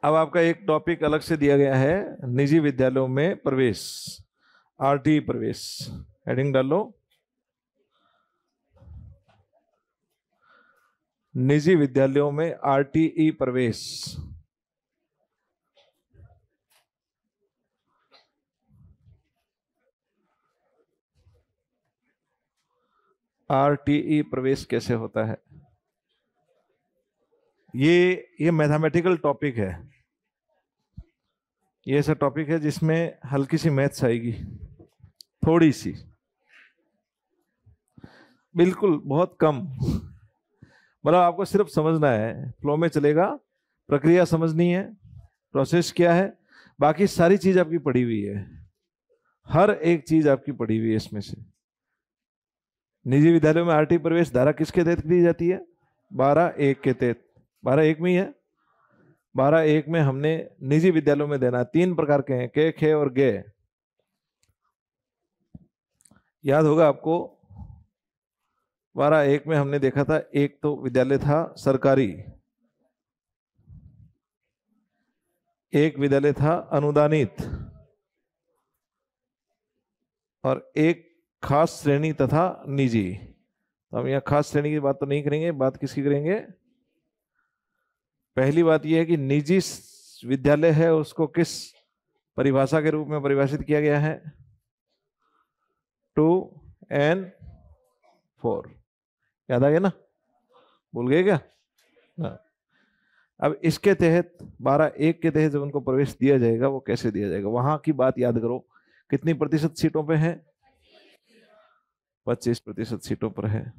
अब आपका एक टॉपिक अलग से दिया गया है, निजी विद्यालयों में प्रवेश, आरटी प्रवेश। हेडिंग डाल लो, निजी विद्यालयों में आरटीई प्रवेश। आरटीई प्रवेश कैसे होता है? ये मैथमेटिकल टॉपिक है। ये ऐसा टॉपिक है जिसमें हल्की सी मैथ्स आएगी, थोड़ी सी, बिल्कुल बहुत कम। मतलब आपको सिर्फ समझना है, फ्लो में चलेगा, प्रक्रिया समझनी है, प्रोसेस क्या है, बाकी सारी चीज आपकी पढ़ी हुई है, हर एक चीज आपकी पढ़ी हुई है इसमें से। निजी विद्यालयों में आरटी प्रवेश धारा किसके तहत दी जाती है? 12(1) के तहत। 12(1) में ही है। 12(1) में हमने निजी विद्यालयों में देना, 3 प्रकार के हैं, के, खे और गे। याद होगा आपको, 12(1) में हमने देखा था, एक तो विद्यालय था सरकारी, एक विद्यालय था अनुदानित, और एक खास श्रेणी तथा निजी। तो हम यहाँ खास श्रेणी की बात तो नहीं करेंगे, बात किसकी करेंगे? पहली बात यह है कि निजी विद्यालय है उसको किस परिभाषा के रूप में परिभाषित किया गया है? 2N4। याद आ गया ना? भूल गए क्या? हाँ। अब इसके तहत 12(1) के तहत जब उनको प्रवेश दिया जाएगा, वो कैसे दिया जाएगा, वहां की बात याद करो। कितनी प्रतिशत सीटों पे है? 25% सीटों पर है।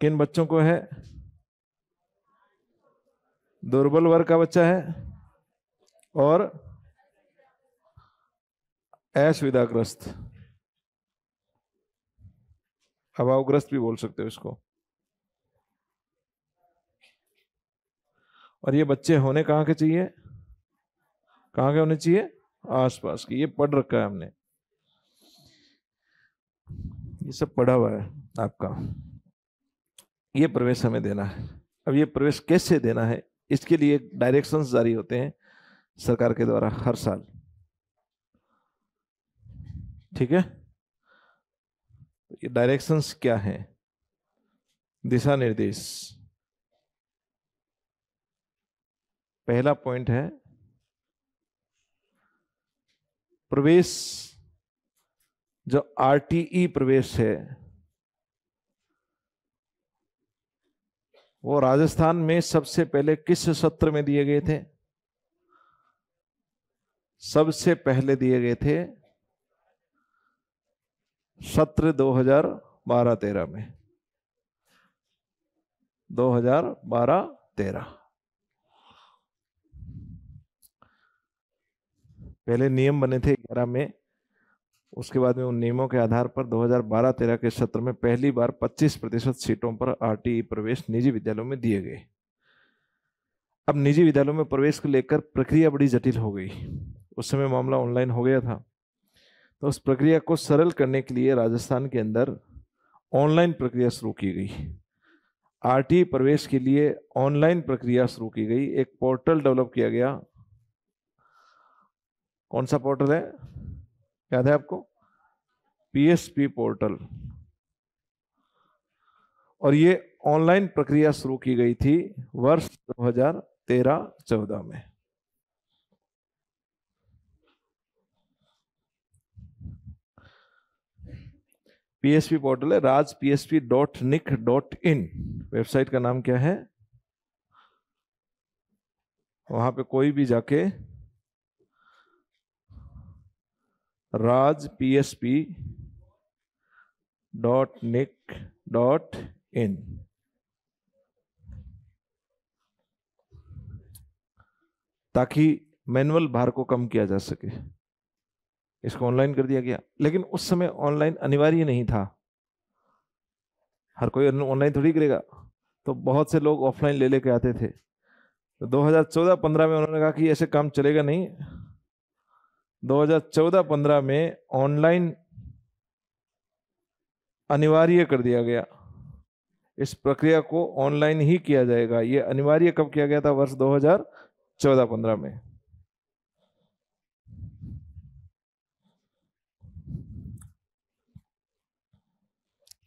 किन बच्चों को है? दुर्बल वर्ग का बच्चा है और असुविधाग्रस्त, अभावग्रस्त भी बोल सकते हो इसको। और ये बच्चे होने कहाँ के चाहिए? कहाँ के होने चाहिए? आसपास के। ये पढ़ रखा है हमने, ये सब पढ़ा हुआ है आपका। ये प्रवेश हमें देना है। अब ये प्रवेश कैसे देना है, इसके लिए डायरेक्शंस जारी होते हैं सरकार के द्वारा हर साल। ठीक है, ये डायरेक्शंस क्या हैं? दिशा निर्देश। पहला पॉइंट है, प्रवेश जो आरटीई प्रवेश है वो राजस्थान में सबसे पहले किस सत्र में दिए गए थे? सबसे पहले दिए गए थे सत्र 2012-13 में। 2012-13 पहले नियम बने थे 11 में, उसके बाद में उन नियमों के आधार पर 2012-13 के सत्र में पहली बार 25% सीटों पर आरटीई प्रवेश निजी विद्यालयों में दिए गए। अब निजी विद्यालयों में प्रवेश को लेकर प्रक्रिया बड़ी जटिल हो गई। उस समय मामला ऑनलाइन हो गया था, तो उस प्रक्रिया को सरल करने के लिए राजस्थान के अंदर ऑनलाइन प्रक्रिया शुरू की गई। आरटीई प्रवेश के लिए ऑनलाइन प्रक्रिया शुरू की गई। एक पोर्टल डेवलप किया गया। कौन सा पोर्टल है, याद है आपको? PSP portal. और ये ऑनलाइन प्रक्रिया शुरू की गई थी वर्ष 2013-14 में। पीएसपी पोर्टल है, rajpsp.nic.in। वेबसाइट का नाम क्या है? वहां पे कोई भी जाके rajpsp.nic.in, ताकि मैनुअल भार को कम किया जा सके, इसको ऑनलाइन कर दिया गया। लेकिन उस समय ऑनलाइन अनिवार्य नहीं था, हर कोई ऑनलाइन थोड़ी करेगा, तो बहुत से लोग ऑफलाइन ले लेके आते थे। तो 2014-15 में उन्होंने कहा कि ऐसे काम चलेगा नहीं। 2014-15 में ऑनलाइन अनिवार्य कर दिया गया, इस प्रक्रिया को ऑनलाइन ही किया जाएगा। ये अनिवार्य कब किया गया था? वर्ष 2014 14-15 में।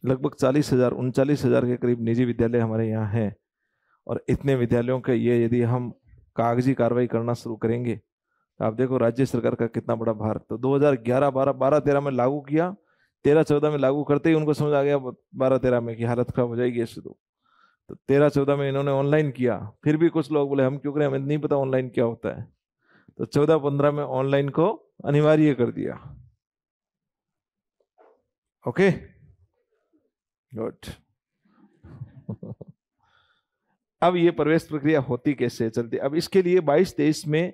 लगभग 40,000 39,000 के करीब निजी विद्यालय हमारे यहाँ हैं। और इतने विद्यालयों के ये यदि हम कागजी कार्रवाई करना शुरू करेंगे तो आप देखो राज्य सरकार का कितना बड़ा भार। तो 2011 12 13 में लागू किया, 13 14 में लागू करते ही उनको समझ आ गया 12 13 में कि हालत खराब हो जाएगी इससे। तो 13 14 में इन्होंने ऑनलाइन किया, फिर भी कुछ लोग बोले हम क्यों करें, हमें नहीं पता ऑनलाइन क्या होता है। तो 14 15 में ऑनलाइन को अनिवार्य कर दिया। Okay good. अब ये प्रवेश प्रक्रिया होती कैसे चलती, अब इसके लिए 22-23 में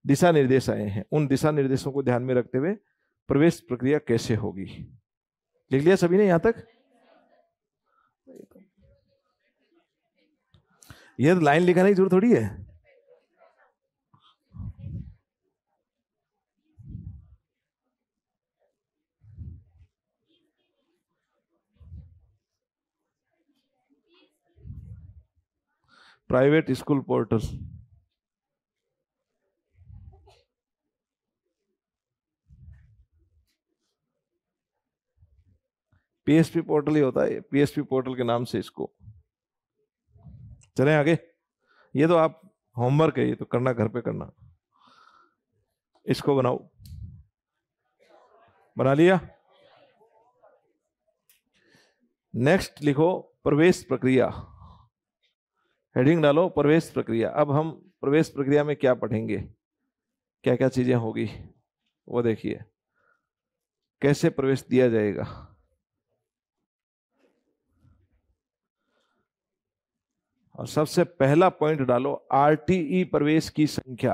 दिशा निर्देश आए हैं। उन दिशा निर्देशों को ध्यान में रखते हुए प्रवेश प्रक्रिया कैसे होगी, लिख लिया सभी ने यहां तक? ये लाइन लिखाने की जरूरत थोड़ी है। Private school portal, PSP portal ही होता है, पीएसपी पोर्टल के नाम से इसको। चलें आगे। ये तो आप होमवर्क है, ये तो करना घर पे करना। इसको बनाओ, बना लिया? नेक्स्ट लिखो प्रवेश प्रक्रिया, हेडिंग डालो प्रवेश प्रक्रिया। अब हम प्रवेश प्रक्रिया में क्या पढ़ेंगे, क्या क्या चीजें होगी वो देखिए, कैसे प्रवेश दिया जाएगा। और सबसे पहला पॉइंट डालो आरटीई प्रवेश की संख्या।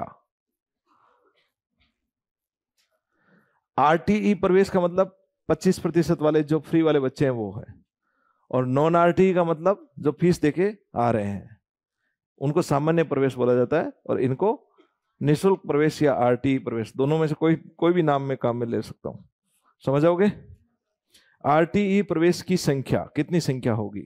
आरटीई प्रवेश का मतलब 25% वाले जो फ्री वाले बच्चे हैं वो है, और नॉन आरटीई का मतलब जो फीस देके आ रहे हैं उनको सामान्य प्रवेश बोला जाता है, और इनको निःशुल्क प्रवेश या आरटीई प्रवेश, दोनों में से कोई भी नाम में काम में ले सकता हूं। समझ आओगे? आरटीई प्रवेश की संख्या कितनी संख्या होगी?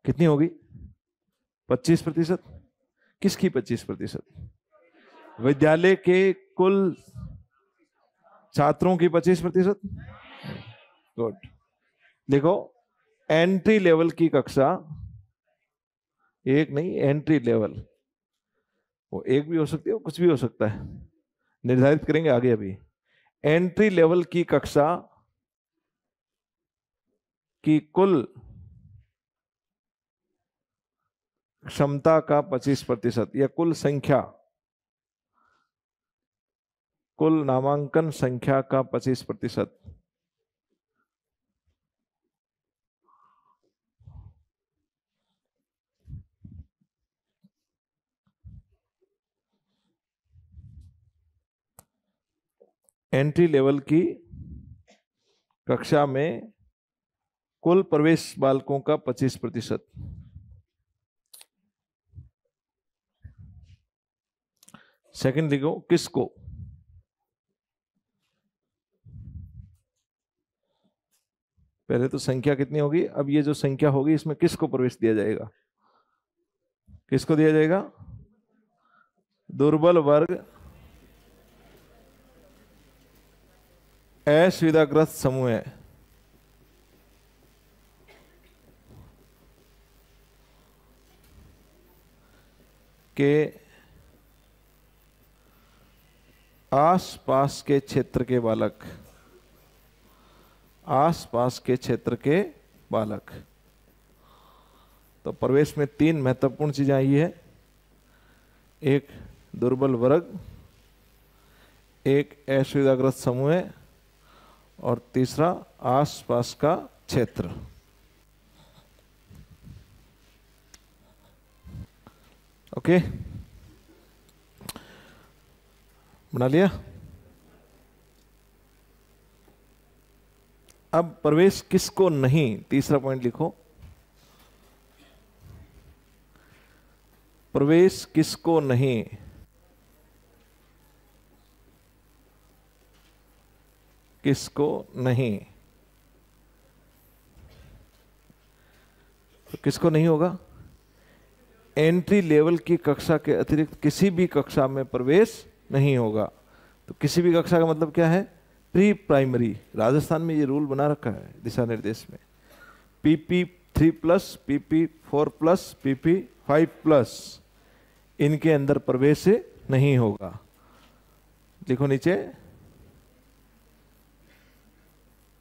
कितनी होगी? 25%। किसकी 25%? विद्यालय के कुल छात्रों की 25%। गुड। देखो एंट्री लेवल की कक्षा, एक नहीं एंट्री लेवल, वो एक भी हो सकती है, वो कुछ भी हो सकता है, निर्धारित करेंगे आगे। अभी एंट्री लेवल की कक्षा की कुल क्षमता का 25% या कुल संख्या, कुल नामांकन संख्या का 25%। एंट्री लेवल की कक्षा में कुल प्रवेश बालकों का 25%। सेकंड लिखो किसको, पहले तो संख्या कितनी होगी, अब ये जो संख्या होगी इसमें किसको प्रवेश दिया जाएगा? किसको दिया जाएगा? दुर्बल वर्ग, असुविधाग्रस्त समूह के आसपास के क्षेत्र के बालक, आसपास के क्षेत्र के बालक। तो प्रवेश में 3 महत्वपूर्ण चीजें आई है, एक दुर्बल वर्ग, एक असुविधाग्रस्त समूह, और तीसरा आसपास का क्षेत्र। ओके, बना लिया? अब प्रवेश किसको नहीं, तीसरा पॉइंट लिखो, प्रवेश किसको नहीं? किसको नहीं? तो किसको नहीं होगा? एंट्री लेवल की कक्षा के अतिरिक्त किसी भी कक्षा में प्रवेश नहीं होगा। तो किसी भी कक्षा का मतलब क्या है? Pre primary. राजस्थान में ये रूल बना रखा है दिशा निर्देश में, PP3+, PP4+, PP5+, इनके अंदर प्रवेश नहीं होगा। लिखो नीचे,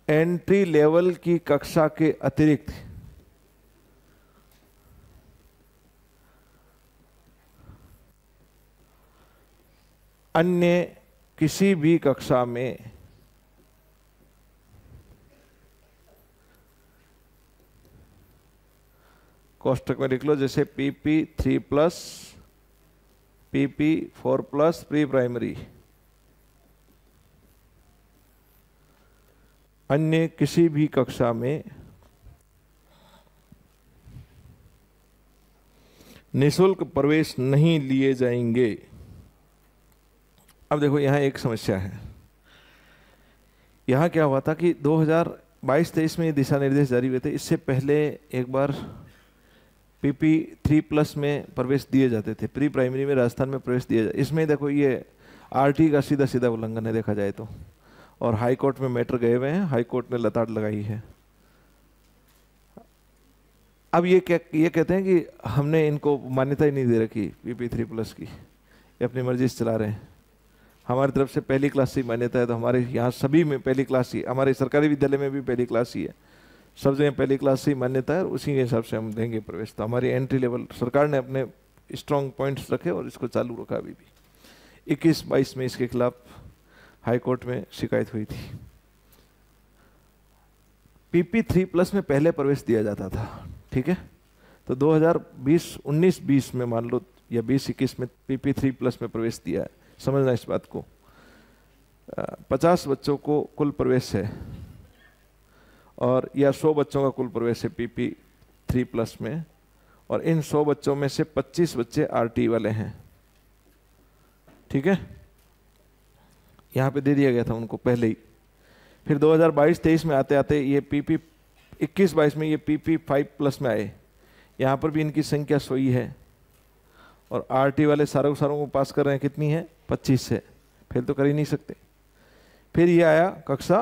एंट्री लेवल की कक्षा के अतिरिक्त अन्य किसी भी कक्षा में कोष्टक में लिख लो, जैसे PP3+, PP4+, प्री प्राइमरी, अन्य किसी भी कक्षा में निःशुल्क प्रवेश नहीं लिए जाएंगे। अब देखो, यहां एक समस्या है। यहां क्या हुआ था कि 2022-23 में ये दिशा निर्देश जारी हुए थे। इससे पहले एक बार PP3+ में प्रवेश दिए जाते थे, प्री प्राइमरी में राजस्थान में प्रवेश दिया जाए। इसमें देखो, ये RT का सीधा सीधा उल्लंघन है देखा जाए तो, और हाई कोर्ट में मैटर गए हुए हैं, हाई कोर्ट ने लताड़ लगाई है। अब ये कहते हैं कि हमने इनको मान्यता ही नहीं दे रखी PP3+ की, ये अपनी मर्जी से चला रहे हैं। हमारी तरफ से पहली क्लास से मान्यता है, तो हमारे यहाँ सभी में पहली क्लास ही, हमारे सरकारी विद्यालय में भी पहली क्लास ही है, सब जगह पहली क्लास से मान्यता है, और उसी के हिसाब से हम देंगे प्रवेश। तो हमारी एंट्री लेवल सरकार ने अपने स्ट्रॉन्ग पॉइंट्स रखे और इसको चालू रखा। अभी भी 21-22 में इसके खिलाफ हाई कोर्ट में शिकायत हुई थी। PP3+ में पहले प्रवेश दिया जाता था, ठीक है। तो 2019-20 में मान लो, या 20-21 में PP3+ में प्रवेश दिया है। समझना इस बात को, 50 बच्चों को कुल प्रवेश है, और या 100 बच्चों का कुल प्रवेश है PP3+ में, और इन 100 बच्चों में से 25 बच्चे RT वाले हैं, ठीक है। यहाँ पे दे दिया गया था उनको पहले ही। फिर 2022-23 में आते आते ये PP21-22 में ये PP5+ में आए। यहाँ पर भी इनकी संख्या 100 ही है, और RT वाले सारों को पास कर रहे हैं, कितनी है? 25 है। फिर तो कर ही नहीं सकते। फिर ये आया कक्षा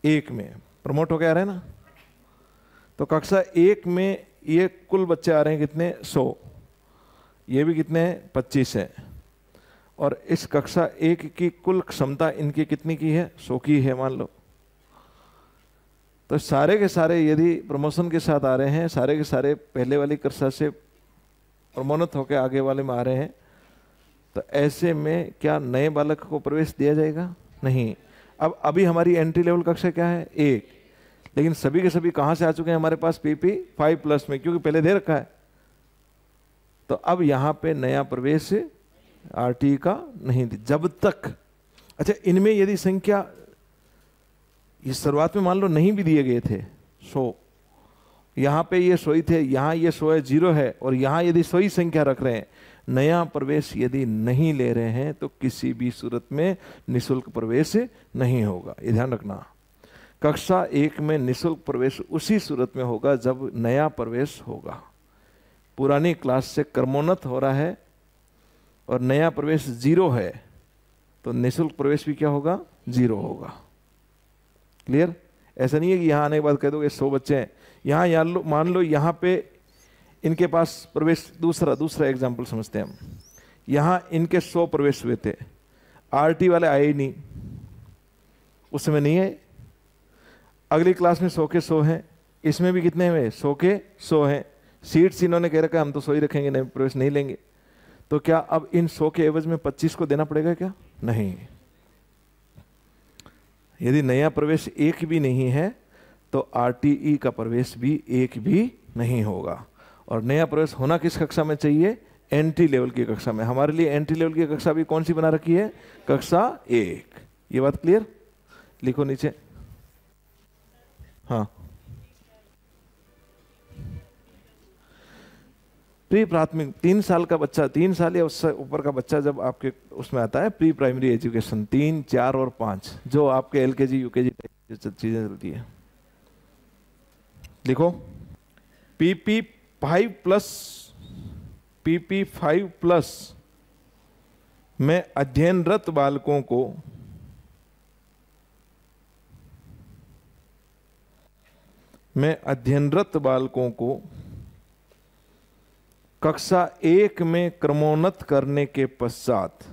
1 में, प्रमोट हो के आ रहे हैं ना। तो कक्षा 1 में ये कुल बच्चे आ रहे हैं कितने? 100। ये भी कितने हैं? 25 है। और इस कक्षा 1 की कुल क्षमता इनकी कितनी की है? 100 की है मान लो। तो सारे के सारे यदि प्रमोशन के साथ आ रहे हैं, सारे के सारे पहले वाली कक्षा से प्रोन्नत होकर आगे वाले में आ रहे हैं, तो ऐसे में क्या नए बालक को प्रवेश दिया जाएगा? नहीं। अब अभी हमारी एंट्री लेवल कक्षा क्या है? 1। लेकिन सभी के सभी कहां से आ चुके हैं हमारे पास? PP5+ में, क्योंकि पहले दे रखा है। तो अब यहां पे नया प्रवेश RT का नहीं, जब तक, अच्छा इनमें यदि संख्या, ये शुरुआत में मान लो नहीं भी दिए गए थे 100, यहाँ पे ये 100 ही थे, यहाँ ये 100 है, 0 है, और यहाँ यदि 100 ही संख्या रख रहे हैं, नया प्रवेश यदि नहीं ले रहे हैं, तो किसी भी सूरत में निःशुल्क प्रवेश नहीं होगा। ये ध्यान रखना। कक्षा 1 में निःशुल्क प्रवेश उसी सूरत में होगा जब नया प्रवेश होगा। पुरानी क्लास से क्रमोन्नत हो रहा है और नया प्रवेश 0 है, तो निःशुल्क प्रवेश भी क्या होगा? 0 होगा। क्लियर? ऐसा नहीं है कि यहाँ आने के बाद कह दो 100 बच्चे हैं, यहाँ मान लो यहाँ पे इनके पास प्रवेश, दूसरा एग्जाम्पल समझते हैं हम। यहाँ इनके 100 प्रवेश हुए थे, RT वाले आए ही नहीं, उस समय नहीं आए। अगली क्लास में 100 के 100 हैं, इसमें भी कितने हुए? 100 के 100 हैं। सीट्स इन्होंने कह रखा है हम तो 100 ही रखेंगे, नए प्रवेश नहीं लेंगे। तो क्या अब इन 100 के एवज में 25 को देना पड़ेगा क्या? नहीं। यदि नया प्रवेश 1 भी नहीं है, तो RTE का प्रवेश भी 1 भी नहीं होगा। और नया प्रवेश होना किस कक्षा में चाहिए? एंट्री लेवल की कक्षा में। हमारे लिए एंट्री लेवल की कक्षा भी कौन सी बना रखी है? कक्षा 1। ये बात क्लियर? लिखो नीचे। हाँ, प्री प्राथमिक 3 साल का बच्चा, 3 साल या उससे ऊपर का बच्चा जब आपके उसमें आता है, प्री प्राइमरी एजुकेशन 3, 4 और 5, जो आपके LKG UKG चीजें चलती है। लिखो, PP5+ में अध्ययनरत बालकों को कक्षा 1 में क्रमोन्नत करने के पश्चात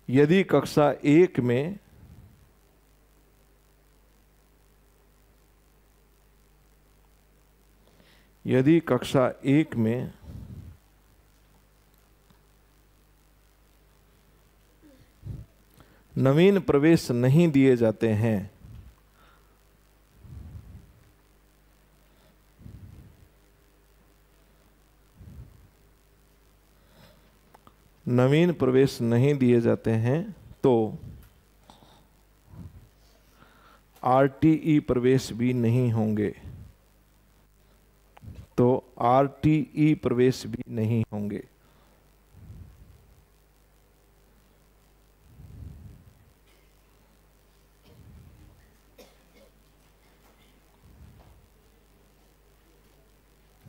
यदि कक्षा 1 में नवीन प्रवेश नहीं दिए जाते हैं, तो आरटीई प्रवेश भी नहीं होंगे।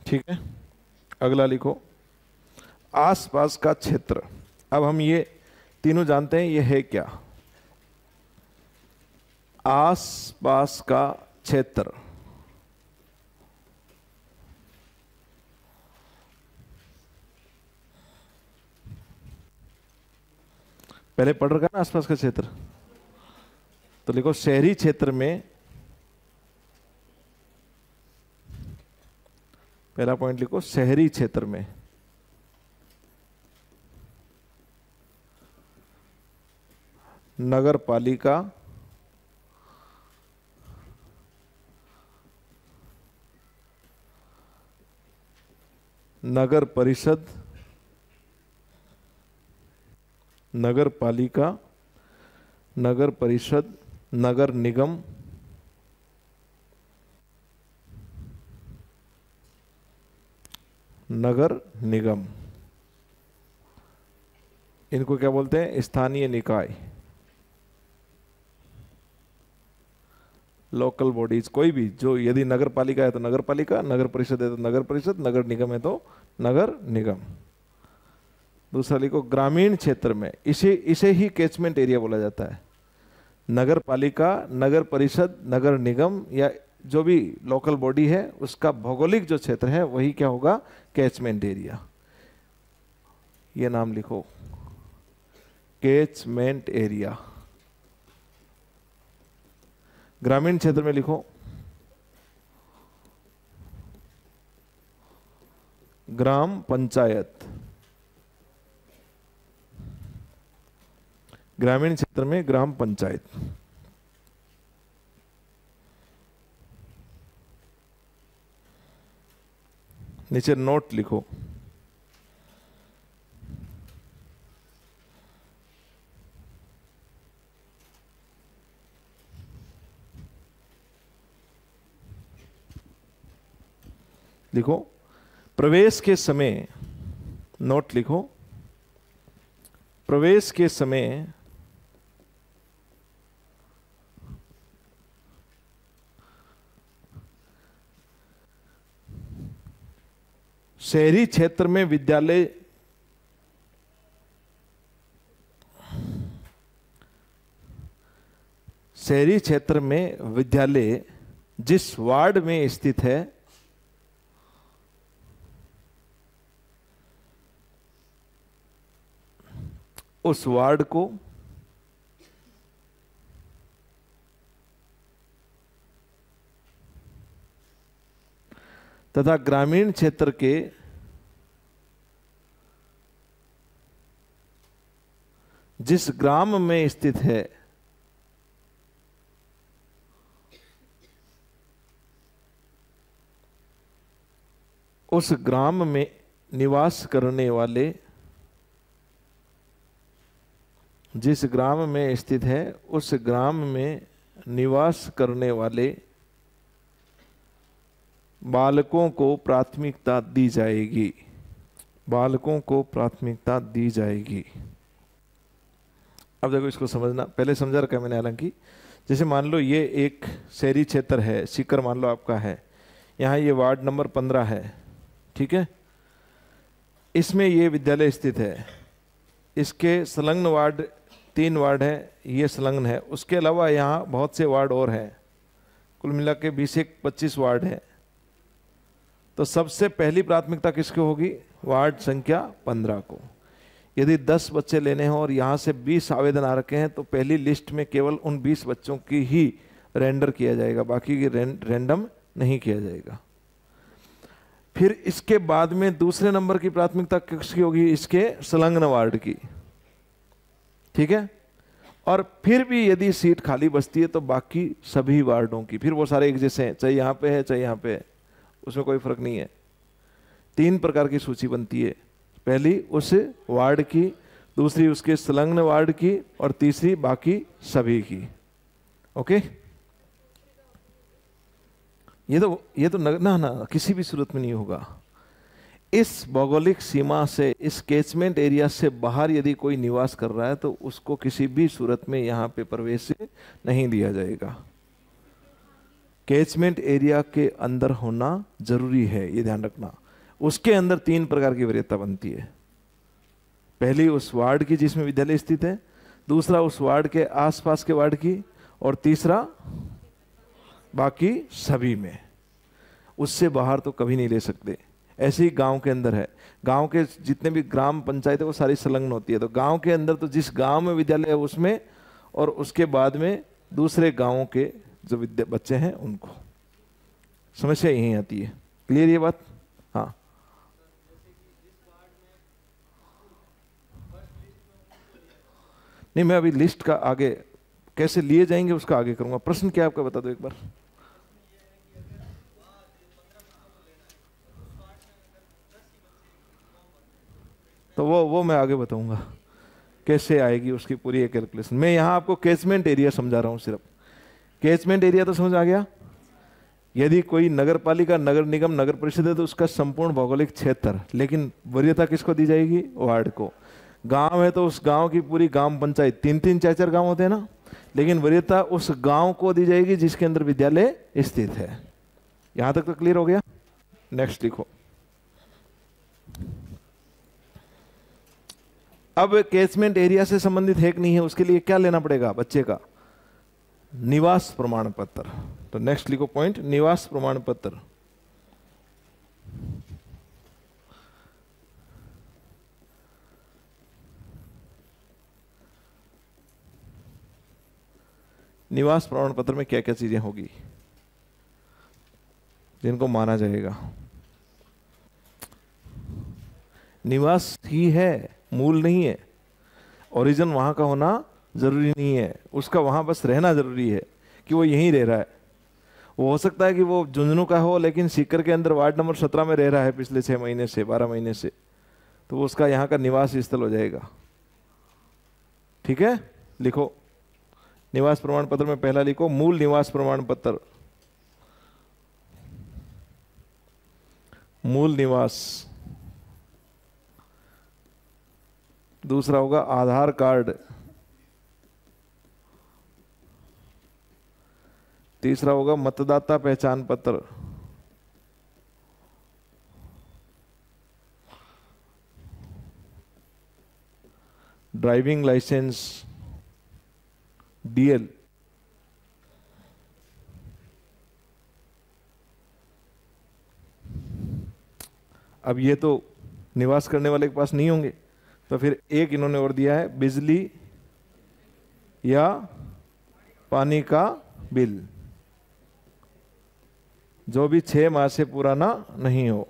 ठीक है, अगला लिखो आसपास का क्षेत्र। अब हम ये तीनों जानते हैं, ये है क्या? आसपास का क्षेत्र। पहले पढ़ रखा ना आसपास का क्षेत्र, तो लिखो शहरी क्षेत्र में, पहला पॉइंट लिखो शहरी क्षेत्र में नगर पालिका नगर परिषद, नगर पालिका, नगर परिषद, नगर निगम, नगर निगम, इनको क्या बोलते हैं? स्थानीय निकाय, लोकल बॉडीज। कोई भी जो, यदि नगर पालिका है तो नगर पालिका, नगर परिषद है तो नगर परिषद, नगर निगम है तो नगर निगम। दूसरा लिखो ग्रामीण क्षेत्र में, इसे ही कैचमेंट एरिया बोला जाता है। नगर पालिका, नगर परिषद, नगर निगम या जो भी लोकल बॉडी है, उसका भौगोलिक जो क्षेत्र है वही क्या होगा? Catchment area. ये नाम लिखो, कैचमेंट एरिया। ग्रामीण क्षेत्र में लिखो ग्राम पंचायत। ग्रामीण क्षेत्र में ग्राम पंचायत। नीचे नोट लिखो, प्रवेश के समय, नोट लिखो, प्रवेश के समय शहरी क्षेत्र में विद्यालय जिस वार्ड में स्थित है उस वार्ड को तथा ग्रामीण क्षेत्र के जिस ग्राम में स्थित है उस ग्राम में निवास करने वाले, जिस ग्राम में स्थित है उस ग्राम में निवास करने वाले बालकों को प्राथमिकता दी जाएगी। बालकों को प्राथमिकता दी जाएगी। अब देखो इसको समझना, पहले समझा रखा है मैंने हालांकि। जैसे मान लो ये एक शहरी क्षेत्र है, सीकर मान लो आपका है, यहाँ ये वार्ड नंबर 15 है, ठीक है। इसमें ये विद्यालय स्थित है, इसके संलग्न वार्ड 3 वार्ड है, ये संलग्न है, उसके अलावा यहाँ बहुत से वार्ड और हैं, कुल मिला के 20-25 वार्ड है। तो सबसे पहली प्राथमिकता किसको होगी? वार्ड संख्या 15 को। यदि 10 बच्चे लेने हों और यहाँ से 20 आवेदन आ रखे हैं तो पहली लिस्ट में केवल उन 20 बच्चों की ही रेंडर किया जाएगा, बाकी की रैंडम नहीं किया जाएगा। फिर इसके बाद में दूसरे नंबर की प्राथमिकता किसकी होगी? इसके संलग्न वार्ड की, ठीक है। और फिर भी यदि सीट खाली बचती है तो बाकी सभी वार्डों की, फिर वो सारे एक जैसे हैं, चाहे यहाँ पे है चाहे यहाँ पे है, उसमें कोई फर्क नहीं है। 3 प्रकार की सूची बनती है, पहली उस वार्ड की, दूसरी उसके संलग्न वार्ड की, और तीसरी बाकी सभी की। ओके, ये तो ना किसी भी सूरत में नहीं होगा। इस भौगोलिक सीमा से, इस कैचमेंट एरिया से बाहर यदि कोई निवास कर रहा है तो उसको किसी भी सूरत में यहाँ पे प्रवेश नहीं दिया जाएगा। कैचमेंट एरिया के अंदर होना जरूरी है, ये ध्यान रखना। उसके अंदर 3 प्रकार की वरीयता बनती है, पहली उस वार्ड की जिसमें विद्यालय स्थित है, दूसरा उस वार्ड के आसपास के वार्ड की, और तीसरा बाकी सभी में। उससे बाहर तो कभी नहीं ले सकते। ऐसे ही गांव के अंदर है, गांव के जितने भी ग्राम पंचायत है वो सारी संलग्न होती है, तो गांव के अंदर तो जिस गांव में विद्यालय है उसमें, और उसके बाद में दूसरे गांवों के जो बच्चे हैं उनको। समस्या यही आती है। क्लियर ये बात? हाँ, नहीं मैं अभी लिस्ट का आगे कैसे लिए जाएंगे उसका आगे करूंगा। प्रश्न क्या आपका बता दो एक बार। तो वो मैं आगे बताऊंगा कैसे आएगी उसकी पूरी एक कैलकुलेशन। मैं यहाँ आपको कैचमेंट एरिया समझा रहा हूँ सिर्फ। कैचमेंट एरिया तो समझ आ गया। यदि कोई नगर पालिका, नगर निगम, नगर परिषद है तो उसका संपूर्ण भौगोलिक क्षेत्र, लेकिन वरीयता किसको दी जाएगी? वार्ड को। गांव है तो उस गांव की पूरी ग्राम पंचायत, 3-3 4-4 गांव होते हैं ना, लेकिन वरीयता उस गांव को दी जाएगी जिसके अंदर विद्यालय स्थित है। यहां तक तो क्लियर हो गया? नेक्स्ट लिखो। अब कैचमेंट एरिया से संबंधित है कि नहीं है, उसके लिए क्या लेना पड़ेगा बच्चे का? निवास प्रमाण पत्र। तो नेक्स्ट लिखो पॉइंट, निवास प्रमाण पत्र। निवास प्रमाण पत्र में क्या क्या चीजें होगी जिनको माना जाएगा? निवास ही है, मूल नहीं है। ओरिजिन वहां का होना जरूरी नहीं है, उसका वहां बस रहना जरूरी है कि वो यहीं रह रहा है। वो हो सकता है कि वो झुंझुनू का हो लेकिन सीकर के अंदर वार्ड नंबर 17 में रह रहा है पिछले 6 महीने से, 12 महीने से, तो वो उसका यहाँ का निवास स्थल हो जाएगा। ठीक है, लिखो निवास प्रमाण पत्र में पहला लिखो मूल निवास प्रमाण पत्र। मूल निवास। दूसरा होगा आधार कार्ड। तीसरा होगा मतदाता पहचान पत्र। Driving licence, DL. अब ये तो निवास करने वाले के पास नहीं होंगे, तो फिर एक इन्होंने और दिया है, बिजली या पानी का बिल, जो भी 6 माह से पुराना नहीं हो।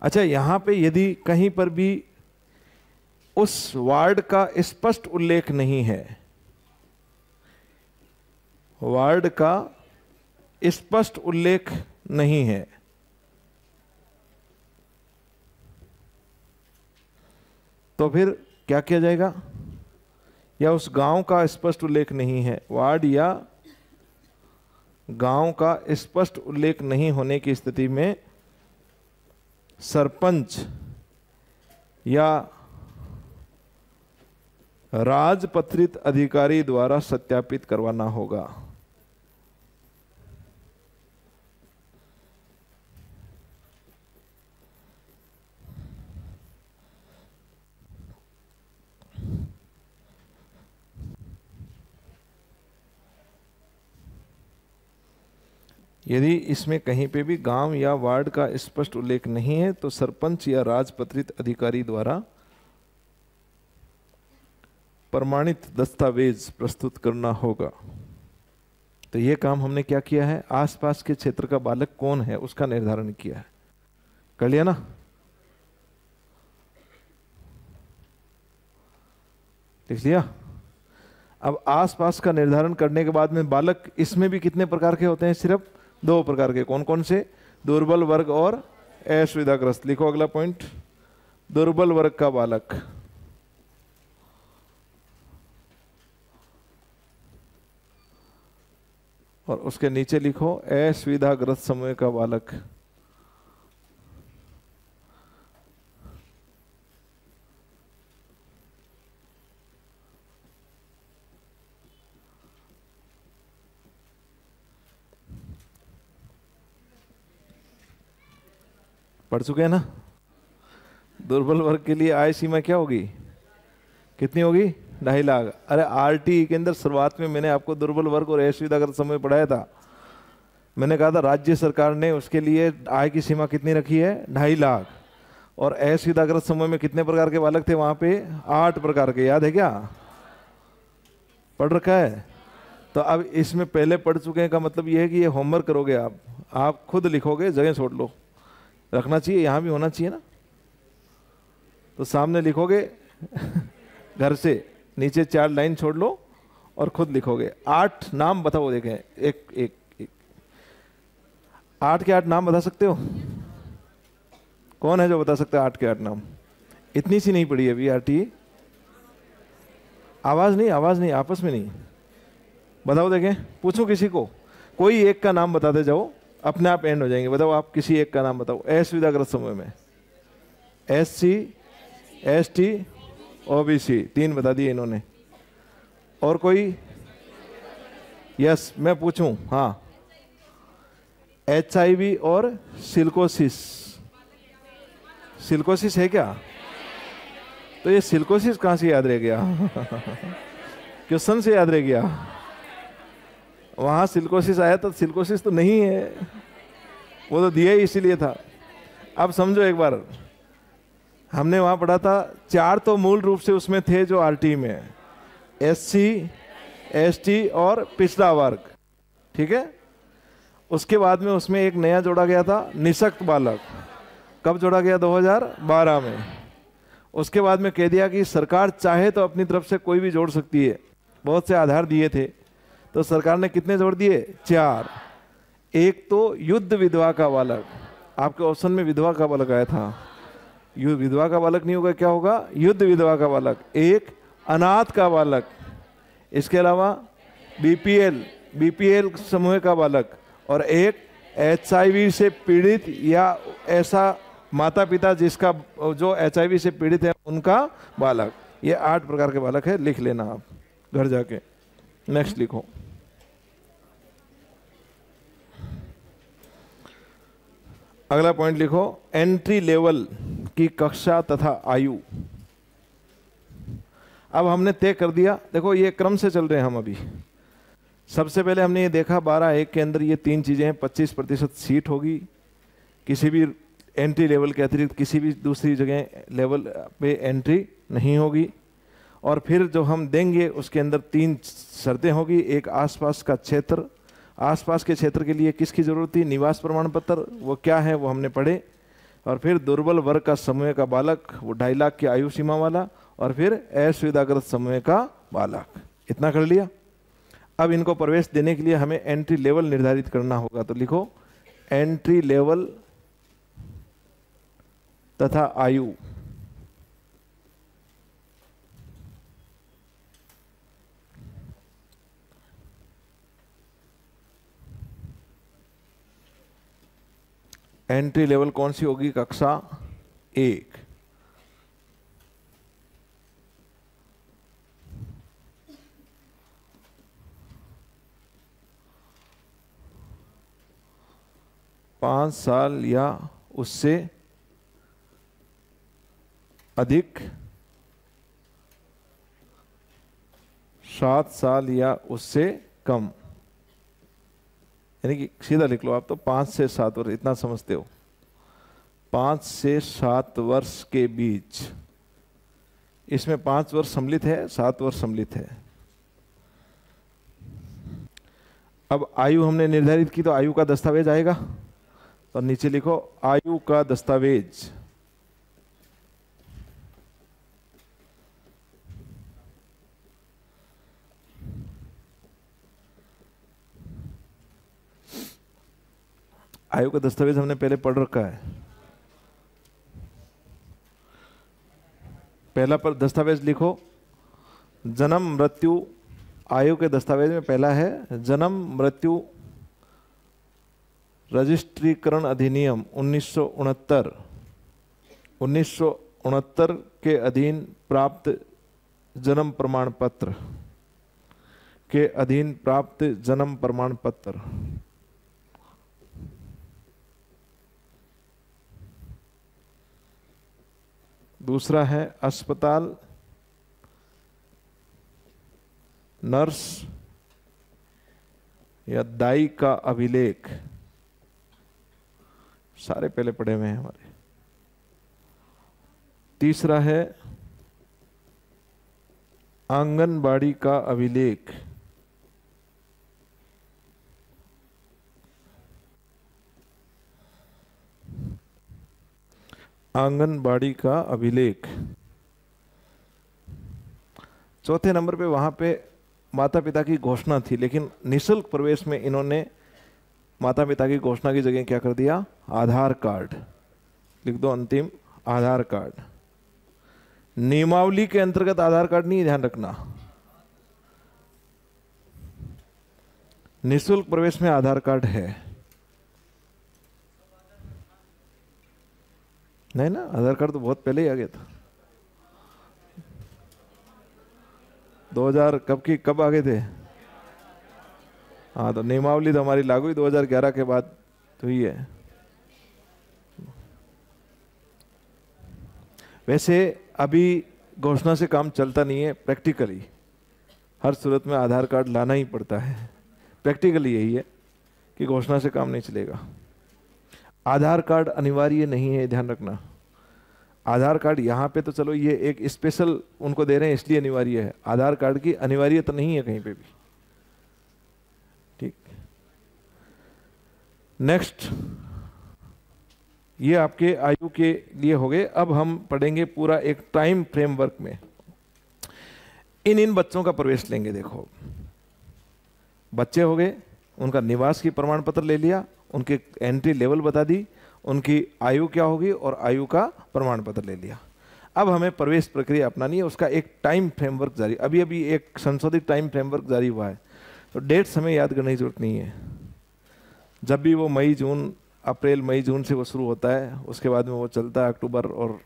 अच्छा, यहां पे यदि कहीं पर भी उस वार्ड का स्पष्ट उल्लेख नहीं है, वार्ड का स्पष्ट उल्लेख नहीं है, तो फिर क्या किया जाएगा? या उस गांव का स्पष्ट उल्लेख नहीं है, वार्ड या गांव का स्पष्ट उल्लेख नहीं होने की स्थिति में सरपंच या राजपत्रित अधिकारी द्वारा सत्यापित करवाना होगा। यदि इसमें कहीं पे भी गांव या वार्ड का स्पष्ट उल्लेख नहीं है तो सरपंच या राजपत्रित अधिकारी द्वारा प्रमाणित दस्तावेज प्रस्तुत करना होगा। तो ये काम हमने क्या किया है? आसपास के क्षेत्र का बालक कौन है उसका निर्धारण किया है। कर लिया ना? लिख लिया? अब आसपास का निर्धारण करने के बाद में बालक इसमें भी कितने प्रकार के होते हैं? सिर्फ 2 प्रकार के। कौन कौन से? दुर्बल वर्ग और असुविधाग्रस्त। लिखो अगला पॉइंट, दुर्बल वर्ग का बालक। और उसके नीचे लिखो असुविधाग्रस्त समूह का बालक। पढ़ चुके हैं ना? दुर्बल वर्ग के लिए आय सीमा क्या होगी? कितनी होगी? 2.5 लाख। अरे आरटीई के अंदर शुरुआत में मैंने आपको दुर्बल वर्ग और असुविधाग्रस्त समूह पढ़ाया था। मैंने कहा था राज्य सरकार ने उसके लिए आय की सीमा कितनी रखी है? 2.5 लाख। और असुविधाग्रस्त समूह में कितने प्रकार के बालक थे वहां पे? 8 प्रकार के। याद है क्या? पढ़ रखा है? तो अब इसमें पहले पढ़ चुके हैं का मतलब ये है कि ये होमवर्क करोगे आप खुद लिखोगे, जगह छोड़ लो। रखना चाहिए, यहां भी होना चाहिए ना। तो सामने लिखोगे घर से, नीचे 4 लाइन छोड़ लो और खुद लिखोगे। 8 नाम बताओ, देखें एक एक, एक। 8 के 8 नाम बता सकते हो? कौन है जो बता सकता है 8 के 8 नाम? इतनी सी नहीं पड़ी अभी आरटी। आवाज नहीं, आपस में नहीं बताओ। देखें, पूछो किसी को, कोई एक का नाम बताते जाओ, अपने आप एंड हो जाएंगे। बताओ आप किसी एक का नाम बताओ असुविधाग्रस्त समूह में। SC ST OBC 3 बता दिए इन्होंने। और कोई? यस, मैं पूछूं? हाँ, HIV और सिलिकोसिस। सिलिकोसिस है क्या? तो ये सिलिकोसिस कहां से याद रह गया? क्वेश्चन से याद रह गया। वहां सिलिकोसिस आया तो सिलिकोसिस तो नहीं है, वो तो दिया ही इसीलिए था। अब समझो एक बार, हमने वहां पढ़ा था 4 तो मूल रूप से उसमें थे जो आरटी में, SC ST और पिछड़ा वर्ग, ठीक है। उसके बाद में उसमें एक नया जोड़ा गया था, निःशक्त बालक। कब जोड़ा गया? 2012 में। उसके बाद में कह दिया कि सरकार चाहे तो अपनी तरफ से कोई भी जोड़ सकती है। बहुत से आधार दिए थे, तो सरकार ने कितने जोड़ दिए? 4। एक तो युद्ध विधवा का बालक, आपके ऑप्शन में विधवा का बालक आया था, विधवा का बालक नहीं होगा, क्या होगा? युद्ध विधवा का बालक। एक अनाथ का बालक, इसके अलावा बीपीएल समूह का बालक, और एक HIV से पीड़ित या ऐसा माता पिता जिसका जो HIV से पीड़ित है उनका बालक। ये 8 प्रकार के बालक है, लिख लेना आप घर जाके। नेक्स्ट लिखो। अगला पॉइंट लिखो, एंट्री लेवल की कक्षा तथा आयु। अब हमने तय कर दिया, देखो ये क्रम से चल रहे हैं हम अभी। सबसे पहले हमने ये देखा 12(1) के अंदर ये 3 चीजें हैं। 25% सीट होगी, किसी भी एंट्री लेवल के अतिरिक्त किसी भी दूसरी जगह लेवल पे एंट्री नहीं होगी। और फिर जो हम देंगे उसके अंदर 3 शर्तें होगी। एक, आसपास का क्षेत्र। आसपास के क्षेत्र के लिए किसकी जरूरत थी? निवास प्रमाण पत्र। वो क्या है वो हमने पढ़े। और फिर दुर्बल वर्ग का समूह का बालक, वो 2.5 लाख की आयु सीमा वाला। और फिर असुविधाग्रस्त समूह का बालक। इतना कर लिया। अब इनको प्रवेश देने के लिए हमें एंट्री लेवल निर्धारित करना होगा। तो लिखो, एंट्री लेवल तथा आयु। एंट्री लेवल कौन सी होगी? कक्षा 1। पाँच साल या उससे अधिक, 7 साल या उससे कम, यानी कि सीधा लिख लो आप तो 5 से 7 वर्ष, इतना समझते हो। 5 से 7 वर्ष के बीच, इसमें 5 वर्ष सम्मिलित है, 7 वर्ष सम्मिलित है। अब आयु हमने निर्धारित की तो आयु का दस्तावेज आएगा, तो नीचे लिखो आयु का दस्तावेज। आयु का दस्तावेज हमने पहले पढ़ रखा है। पहला पर दस्तावेज लिखो, जन्म मृत्यु। आयु के दस्तावेज में पहला है जन्म मृत्यु रजिस्ट्रीकरण अधिनियम 1969। 1969 के अधीन प्राप्त जन्म प्रमाण पत्र के अधीन प्राप्त जन्म प्रमाण पत्र। दूसरा है अस्पताल, नर्स या दाई का अभिलेख। सारे पहले पढ़े हुए हैं हमारे। तीसरा है आंगनबाड़ी का अभिलेख। आंगनबाड़ी का अभिलेख। चौथे नंबर पे वहां पे माता पिता की घोषणा थी, लेकिन निःशुल्क प्रवेश में इन्होंने माता पिता की घोषणा की जगह क्या कर दिया? आधार कार्ड लिख दो, अंतिम आधार कार्ड। नियमावली के अंतर्गत आधार कार्ड नहीं, ध्यान रखना। निःशुल्क प्रवेश में आधार कार्ड है नहीं ना? आधार कार्ड तो बहुत पहले ही आ गया था। 2000 कब आ गए थे? हाँ, तो नियमावली तो हमारी लागू ही 2011 के बाद हुई है। वैसे अभी घोषणा से काम चलता नहीं है, प्रैक्टिकली हर सूरत में आधार कार्ड लाना ही पड़ता है। प्रैक्टिकली यही है कि घोषणा से काम नहीं चलेगा। आधार कार्ड अनिवार्य नहीं है, ध्यान रखना। आधार कार्ड यहाँ पे तो चलो ये एक स्पेशल उनको दे रहे हैं इसलिए अनिवार्य है, आधार कार्ड की अनिवार्यता तो नहीं है कहीं पे भी। ठीक, नेक्स्ट, ये आपके आयु के लिए हो गए। अब हम पढ़ेंगे पूरा एक टाइम फ्रेमवर्क में। इन बच्चों का प्रवेश लेंगे। देखो, बच्चे हो गए, उनका निवास की प्रमाण पत्र ले लिया, उनके एंट्री लेवल बता दी, उनकी आयु क्या होगी और आयु का प्रमाण पत्र ले लिया। अब हमें प्रवेश प्रक्रिया अपनानी है, उसका एक टाइम फ्रेमवर्क जारी, अभी अभी एक संशोधित टाइम फ्रेमवर्क जारी हुआ है, तो डेट्स हमें याद करने की जरूरत नहीं है। जब भी वो मई जून, अप्रैल मई जून से वो शुरू होता है, उसके बाद में वो चलता है अक्टूबर, और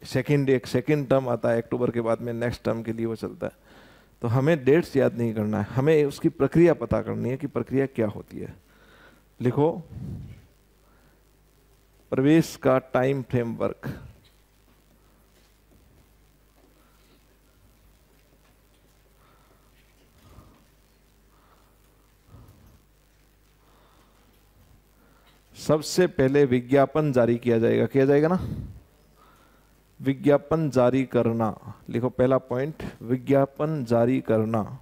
एक सेकेंड टर्म आता है अक्टूबर के बाद में, नेक्स्ट टर्म के लिए वो चलता है। तो हमें डेट्स याद नहीं करना है, हमें उसकी प्रक्रिया पता करनी है कि प्रक्रिया क्या होती है। लिखो, प्रवेश का टाइम फ्रेमवर्क। सबसे पहले विज्ञापन जारी किया जाएगा ना? विज्ञापन जारी करना। लिखो पहला पॉइंट, विज्ञापन जारी करना।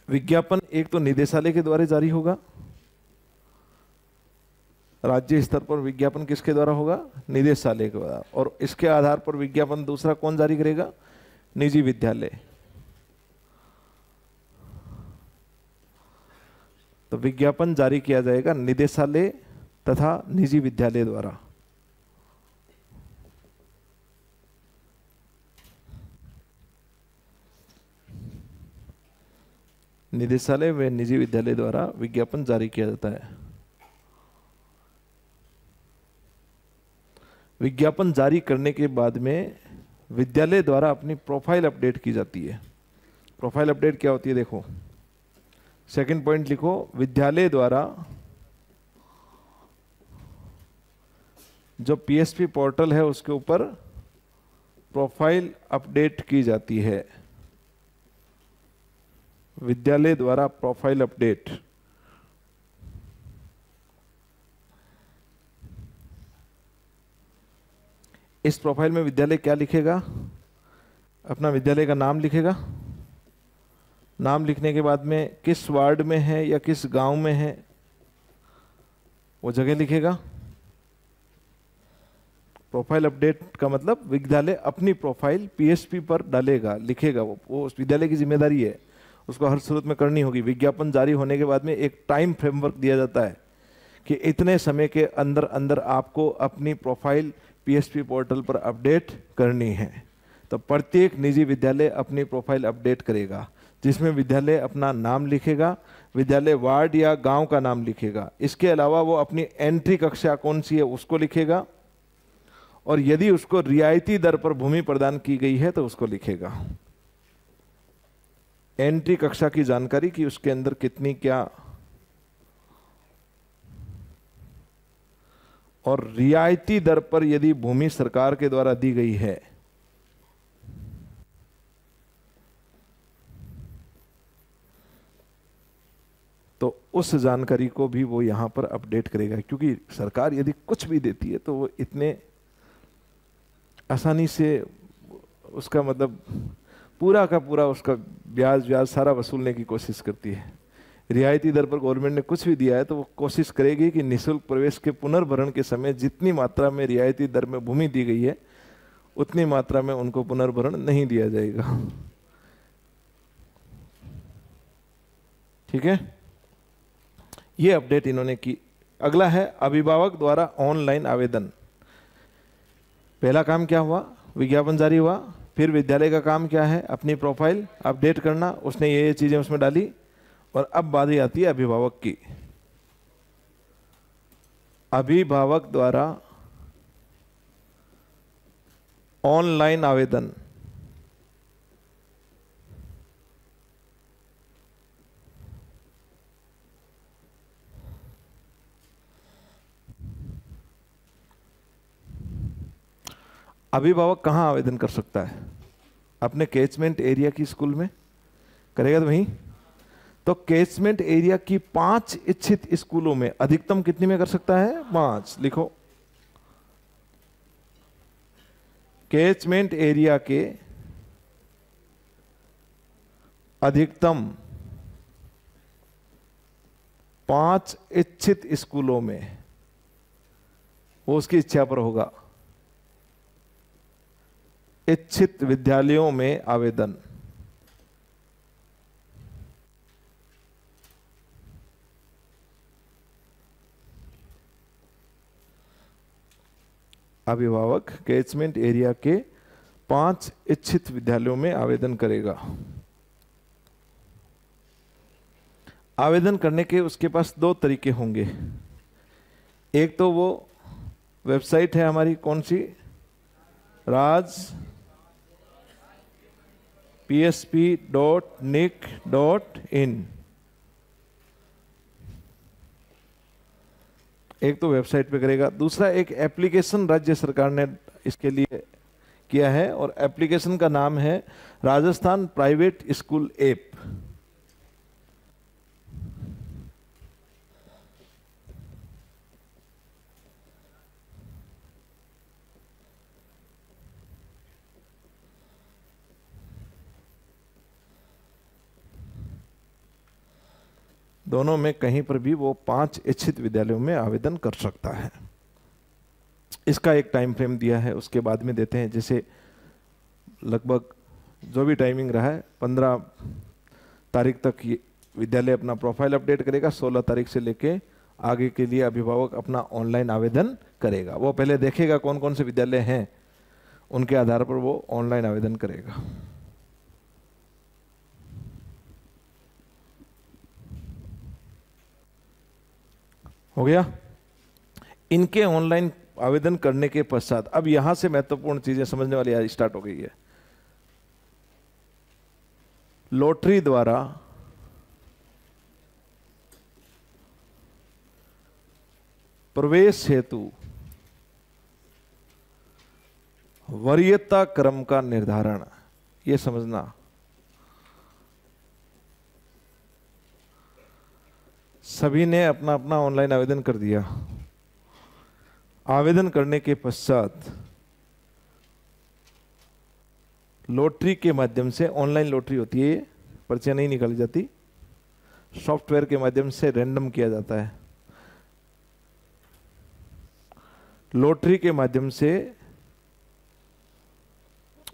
विज्ञापन एक तो निदेशालय के द्वारा जारी होगा, राज्य स्तर पर विज्ञापन किसके द्वारा होगा? निदेशालय के द्वारा। और इसके आधार पर विज्ञापन दूसरा कौन जारी करेगा? निजी विद्यालय। तो विज्ञापन जारी किया जाएगा निदेशालय तथा निजी विद्यालय द्वारा। निदेशालय व निजी विद्यालय द्वारा विज्ञापन जारी किया जाता है। विज्ञापन जारी करने के बाद में विद्यालय द्वारा अपनी प्रोफाइल अपडेट की जाती है। प्रोफाइल अपडेट क्या होती है देखो, सेकंड पॉइंट लिखो, विद्यालय द्वारा जो पीएसपी पोर्टल है उसके ऊपर प्रोफाइल अपडेट की जाती है। विद्यालय द्वारा प्रोफाइल अपडेट। इस प्रोफाइल में विद्यालय क्या लिखेगा, अपना विद्यालय का नाम लिखेगा। नाम लिखने के बाद में किस वार्ड में है या किस गांव में है वो जगह लिखेगा। प्रोफाइल अपडेट का मतलब विद्यालय अपनी प्रोफाइल पीएसपी पर डालेगा, लिखेगा। वो उस विद्यालय की जिम्मेदारी है, उसको हर सूरत में करनी होगी। विज्ञापन जारी होने के बाद में एक टाइम फ्रेमवर्क दिया जाता है कि इतने समय के अंदर अंदर आपको अपनी प्रोफाइल पीएसपी पोर्टल पर अपडेट करनी है। तो प्रत्येक निजी विद्यालय अपनी प्रोफाइल अपडेट करेगा, जिसमें विद्यालय अपना नाम लिखेगा, विद्यालय वार्ड या गांव का नाम लिखेगा। इसके अलावा वो अपनी एंट्री कक्षा कौन सी है उसको लिखेगा, और यदि उसको रियायती दर पर भूमि प्रदान की गई है तो उसको लिखेगा। एंट्री कक्षा की जानकारी कि उसके अंदर कितनी क्या, और रियायती दर पर यदि भूमि सरकार के द्वारा दी गई है तो उस जानकारी को भी वो यहां पर अपडेट करेगा। क्योंकि सरकार यदि कुछ भी देती है तो वो इतने आसानी से उसका मतलब पूरा का पूरा उसका ब्याज सारा वसूलने की कोशिश करती है। रियायती दर पर गवर्नमेंट ने कुछ भी दिया है तो वो कोशिश करेगी कि निःशुल्क प्रवेश के पुनर्भरण के समय जितनी मात्रा में रियायती दर में भूमि दी गई है उतनी मात्रा में उनको पुनर्भरण नहीं दिया जाएगा। ठीक है, ये अपडेट इन्होंने की। अगला है अभिभावक द्वारा ऑनलाइन आवेदन। पहला काम क्या हुआ, विज्ञापन जारी हुआ। फिर विद्यालय का काम क्या है, अपनी प्रोफाइल अपडेट करना, उसने ये चीजें उसमें डाली। और अब बारी आती है अभिभावक की। अभिभावक द्वारा ऑनलाइन आवेदन। अभिभावक कहाँ आवेदन कर सकता है, अपने कैचमेंट एरिया की स्कूल में करेगा तो वहीं। तो कैचमेंट एरिया की 5 इच्छित स्कूलों में अधिकतम कितनी में कर सकता है, 5 लिखो। कैचमेंट एरिया के अधिकतम 5 इच्छित स्कूलों में, वो उसकी इच्छा पर होगा। इच्छित विद्यालयों में आवेदन। अभिभावक कैचमेंट एरिया के 5 इच्छित विद्यालयों में आवेदन करेगा। आवेदन करने के उसके पास 2 तरीके होंगे। एक तो वो वेबसाइट है हमारी, कौन सी, राज psp.nic.in। एक तो वेबसाइट पे करेगा। दूसरा एक एप्लीकेशन राज्य सरकार ने इसके लिए किया है, और एप्लीकेशन का नाम है राजस्थान प्राइवेट स्कूल ऐप। दोनों में कहीं पर भी वो 5 इच्छित विद्यालयों में आवेदन कर सकता है। इसका एक टाइम फ्रेम दिया है, उसके बाद में देते हैं। जैसे लगभग जो भी टाइमिंग रहा है 15 तारीख तक ये विद्यालय अपना प्रोफाइल अपडेट करेगा। 16 तारीख से लेके आगे के लिए अभिभावक अपना ऑनलाइन आवेदन करेगा। वो पहले देखेगा कौन कौन से विद्यालय हैं, उनके आधार पर वो ऑनलाइन आवेदन करेगा। हो गया। इनके ऑनलाइन आवेदन करने के पश्चात अब यहां से महत्वपूर्ण चीजें समझने वाली स्टार्ट हो गई है। लॉटरी द्वारा प्रवेश हेतु वरीयता क्रम का निर्धारण, यह समझना। सभी ने अपना अपना ऑनलाइन आवेदन कर दिया। आवेदन करने के पश्चात लॉटरी के माध्यम से, ऑनलाइन लॉटरी होती है, पर्चियां नहीं निकाली जाती, सॉफ्टवेयर के माध्यम से रैंडम किया जाता है। लॉटरी के माध्यम से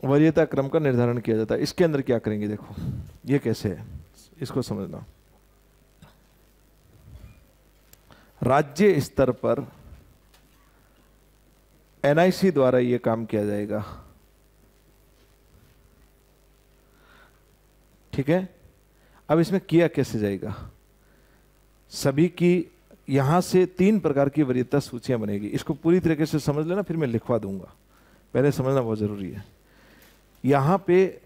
वरीयता क्रम का निर्धारण किया जाता है। इसके अंदर क्या करेंगे, देखो ये कैसे है, इसको समझना। राज्य स्तर पर एनआईसी द्वारा यह काम किया जाएगा, ठीक है। अब इसमें किया कैसे जाएगा, सभी की यहां से 3 प्रकार की वरीयता सूचियां बनेगी। इसको पूरी तरीके से समझ लेना, फिर मैं लिखवा दूंगा, पहले समझना बहुत जरूरी है। यहां पे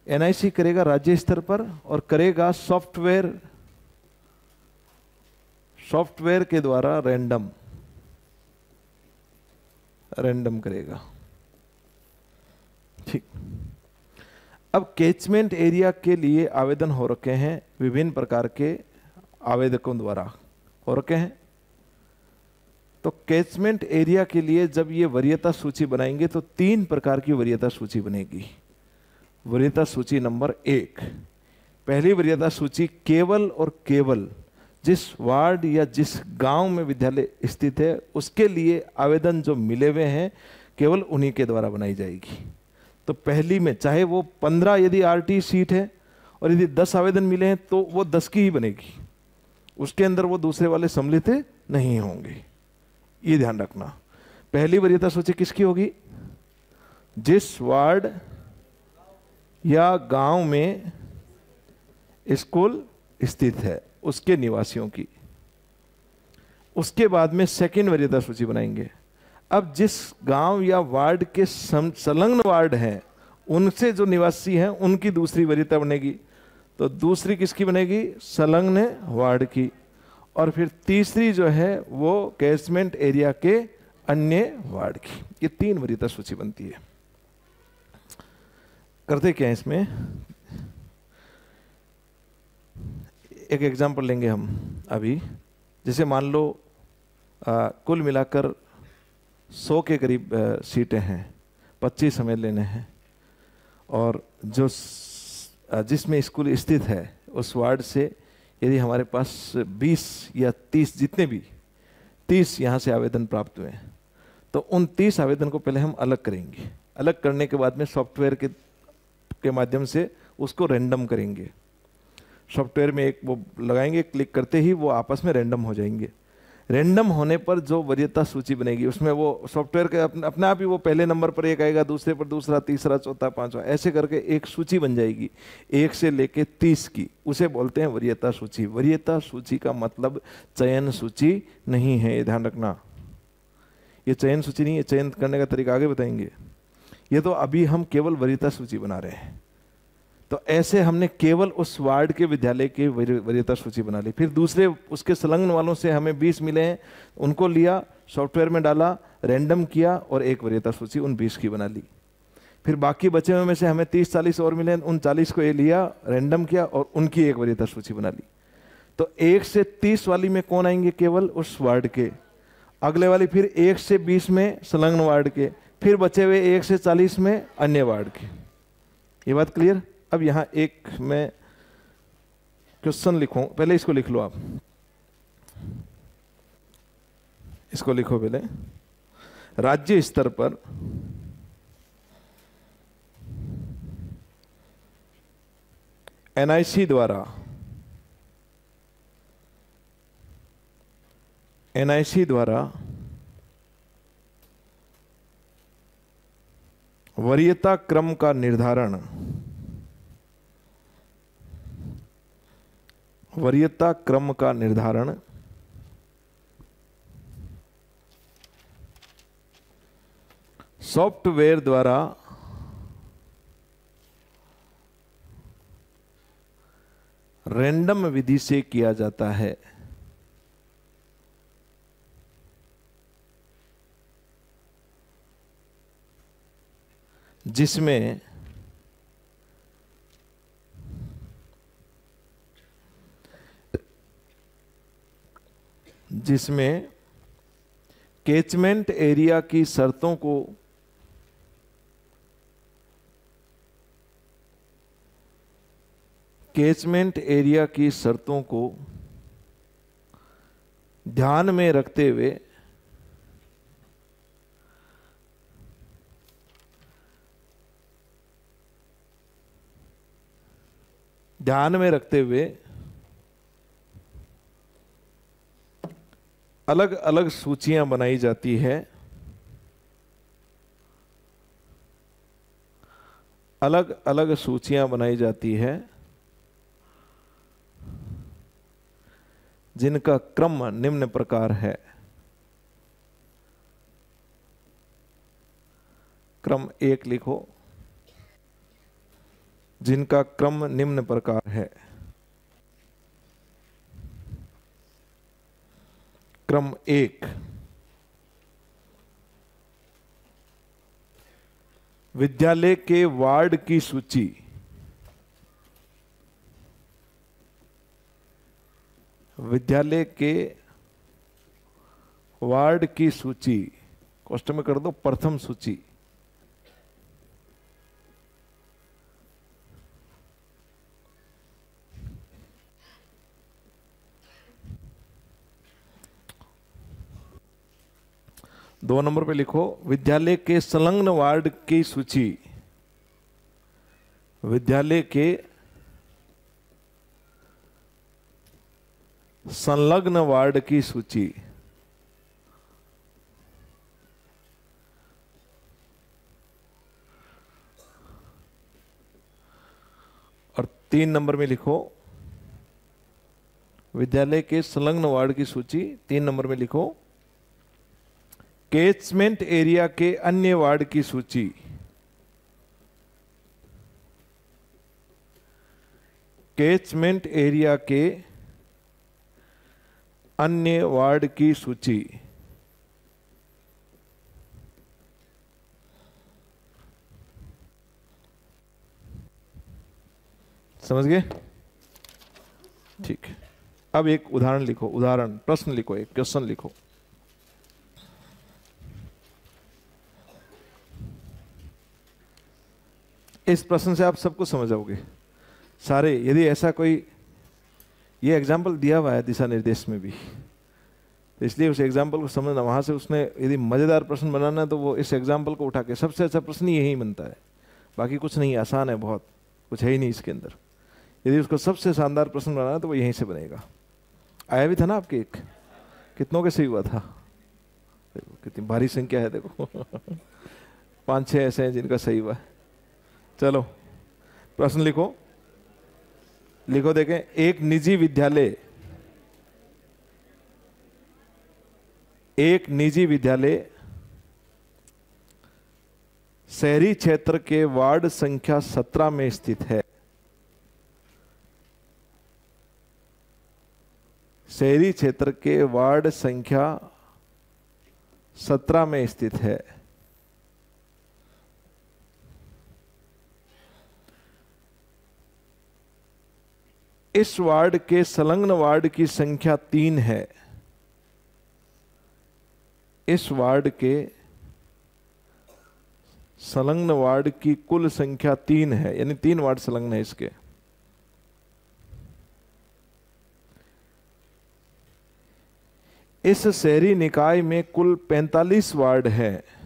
एनआईसी करेगा राज्य स्तर पर और करेगा सॉफ्टवेयर के द्वारा रैंडम करेगा, ठीक। अब कैचमेंट एरिया के लिए आवेदन हो रखे हैं, विभिन्न प्रकार के आवेदकों द्वारा हो रखे हैं। तो कैचमेंट एरिया के लिए जब ये वरीयता सूची बनाएंगे तो 3 प्रकार की वरीयता सूची बनेगी। वरीयता सूची नंबर 1, पहली वरीयता सूची केवल और केवल जिस वार्ड या जिस गांव में विद्यालय स्थित है उसके लिए आवेदन जो मिले हुए हैं केवल उन्हीं के द्वारा बनाई जाएगी। तो पहली में चाहे वो 15 यदि आरटी सीट है और यदि 10 आवेदन मिले हैं तो वो 10 की ही बनेगी, उसके अंदर वो दूसरे वाले सम्मिलित नहीं होंगे, ये ध्यान रखना। पहली वरीयता सूची किसकी होगी, जिस वार्ड या गांव में स्कूल स्थित है उसके निवासियों की। उसके बाद में सेकंड वरीयता सूची बनाएंगे। अब जिस गांव या वार्ड के संलग्न वार्ड हैं उनसे जो निवासी हैं उनकी दूसरी वरीयता बनेगी। तो दूसरी किसकी बनेगी, संलग्न वार्ड की। और फिर तीसरी जो है वो कैचमेंट एरिया के अन्य वार्ड की। ये 3 वरीयता सूची बनती है। करते क्या है इसमें, एक एग्जांपल लेंगे हम अभी। जैसे मान लो कुल मिलाकर 100 के करीब सीटें हैं, 25 हमें लेने हैं, और जो जिसमें स्कूल स्थित है उस वार्ड से यदि हमारे पास 20 या 30, जितने भी 30 यहाँ से आवेदन प्राप्त हुए हैं तो उन 30 आवेदन को पहले हम अलग करेंगे। अलग करने के बाद में सॉफ्टवेयर के माध्यम से उसको रैंडम करेंगे। सॉफ्टवेयर में एक वो लगाएंगे, क्लिक करते ही वो आपस में रैंडम हो जाएंगे। रैंडम होने पर जो वरीयता सूची बनेगी उसमें वो सॉफ्टवेयर के अपने आप ही वो पहले नंबर पर एक आएगा, दूसरे पर दूसरा, तीसरा, चौथा, पांचवा, ऐसे करके एक सूची बन जाएगी 1 से लेके 30 की। उसे बोलते हैं वरीयता सूची। वरीयता सूची का मतलब चयन सूची नहीं है, ये ध्यान रखना। ये चयन सूची नहीं है, चयन करने का तरीका आगे बताएंगे। ये तो अभी हम केवल वरीयता सूची बना रहे हैं। तो ऐसे हमने केवल उस वार्ड के विद्यालय की वरीयता सूची बना ली। फिर दूसरे उसके संलग्न वालों से हमें 20 मिले हैं, उनको लिया, सॉफ्टवेयर में डाला, रैंडम किया और एक वरीयता सूची उन 20 की बना ली। फिर बाकी बचे हुए में से हमें 30-40 और मिले, उन 40 को ये लिया, रैंडम किया और उनकी एक वरीयता सूची बना ली। तो 1 से 30 वाली में कौन आएंगे, केवल उस वार्ड के। अगले वाली फिर 1 से 20 में संलग्न वार्ड के, फिर बचे हुए 1 से 40 में अन्य वार्ड के। ये बात क्लियर। अब यहां एक मैं क्वेश्चन लिखूं, पहले इसको लिख लो आप, इसको लिखो पहले। राज्य स्तर पर एनआईसी द्वारा वरीयता क्रम का निर्धारण, वरीयता क्रम का निर्धारण सॉफ्टवेयर द्वारा रैंडम विधि से किया जाता है। जिसमें कैचमेंट एरिया की शर्तों को ध्यान में रखते हुए अलग अलग सूचियां बनाई जाती है। अलग अलग सूचियां बनाई जाती है जिनका क्रम निम्न प्रकार है। क्रम 1 लिखो, जिनका क्रम निम्न प्रकार है। क्रम 1, विद्यालय के वार्ड की सूची। विद्यालय के वार्ड की सूची, कोष्टक में कर दो प्रथम सूची। दो नंबर पे लिखो विद्यालय के संलग्न वार्ड की सूची। विद्यालय के संलग्न वार्ड की सूची। और 3 नंबर में लिखो विद्यालय के संलग्न वार्ड की सूची। 3 नंबर में लिखो कैचमेंट एरिया के अन्य वार्ड की सूची। कैचमेंट एरिया के अन्य वार्ड की सूची। समझ गए? ठीक है। अब एक उदाहरण लिखो, उदाहरण प्रश्न लिखो, एक क्वेश्चन लिखो। इस प्रश्न से आप सब कुछ समझ जाओगे सारे। यदि ऐसा कोई, ये एग्जाम्पल दिया हुआ है दिशा निर्देश में भी, तो इसलिए उस एग्जाम्पल को समझना। वहां से उसने यदि मजेदार प्रश्न बनाना है तो वो इस एग्जाम्पल को उठा के, सबसे अच्छा प्रश्न यही बनता है, बाकी कुछ नहीं, आसान है बहुत, कुछ है ही नहीं इसके अंदर। यदि उसको सबसे शानदार प्रश्न बनाना है तो वो यहीं से बनेगा। आया भी था ना आपके एक, कितनों के सही हुआ था? देखो कितनी भारी संख्या है, देखो 5-6 ऐसे हैं जिनका सही हुआ है। चलो प्रश्न लिखो, लिखो देखें। एक निजी विद्यालय शहरी क्षेत्र के वार्ड संख्या 17 में स्थित है। शहरी क्षेत्र के वार्ड संख्या 17 में स्थित है। इस वार्ड के संलग्न वार्ड की संख्या 3 है। इस वार्ड के संलग्न वार्ड की कुल संख्या 3 है, यानी 3 वार्ड संलग्न है इसके। इस शहरी निकाय में कुल 45 वार्ड है।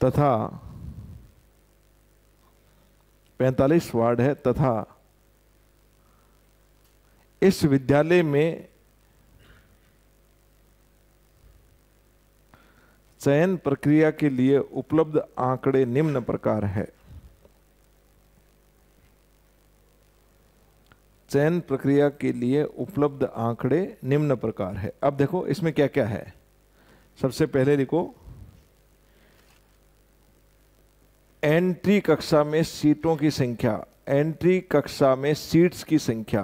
तथा 45 वार्ड है तथा इस विद्यालय में चयन प्रक्रिया के लिए उपलब्ध आंकड़े निम्न प्रकार है। चयन प्रक्रिया के लिए उपलब्ध आंकड़े निम्न प्रकार है। अब देखो इसमें क्या क्या है। सबसे पहले लिखो एंट्री कक्षा में सीटों की संख्या, एंट्री कक्षा में सीट्स की संख्या,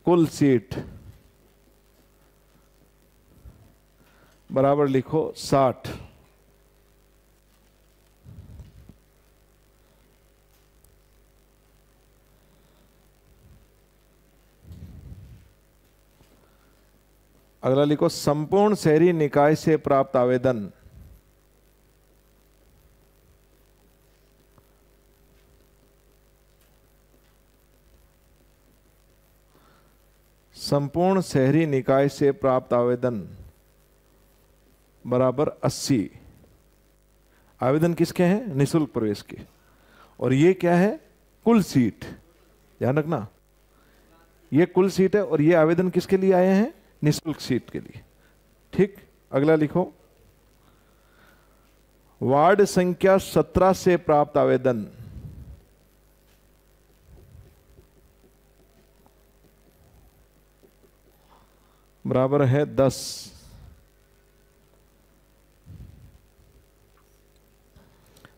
कुल सीट बराबर लिखो 60। अगला लिखो संपूर्ण शहरी निकाय से प्राप्त आवेदन, संपूर्ण शहरी निकाय से प्राप्त आवेदन बराबर 80। आवेदन किसके हैं? निःशुल्क प्रवेश के। और ये क्या है? कुल सीट, ध्यान रखना, ये कुल सीट है और ये आवेदन किसके लिए आए हैं? निःशुल्क सीट के लिए। ठीक, अगला लिखो वार्ड संख्या 17 से प्राप्त आवेदन बराबर है 10।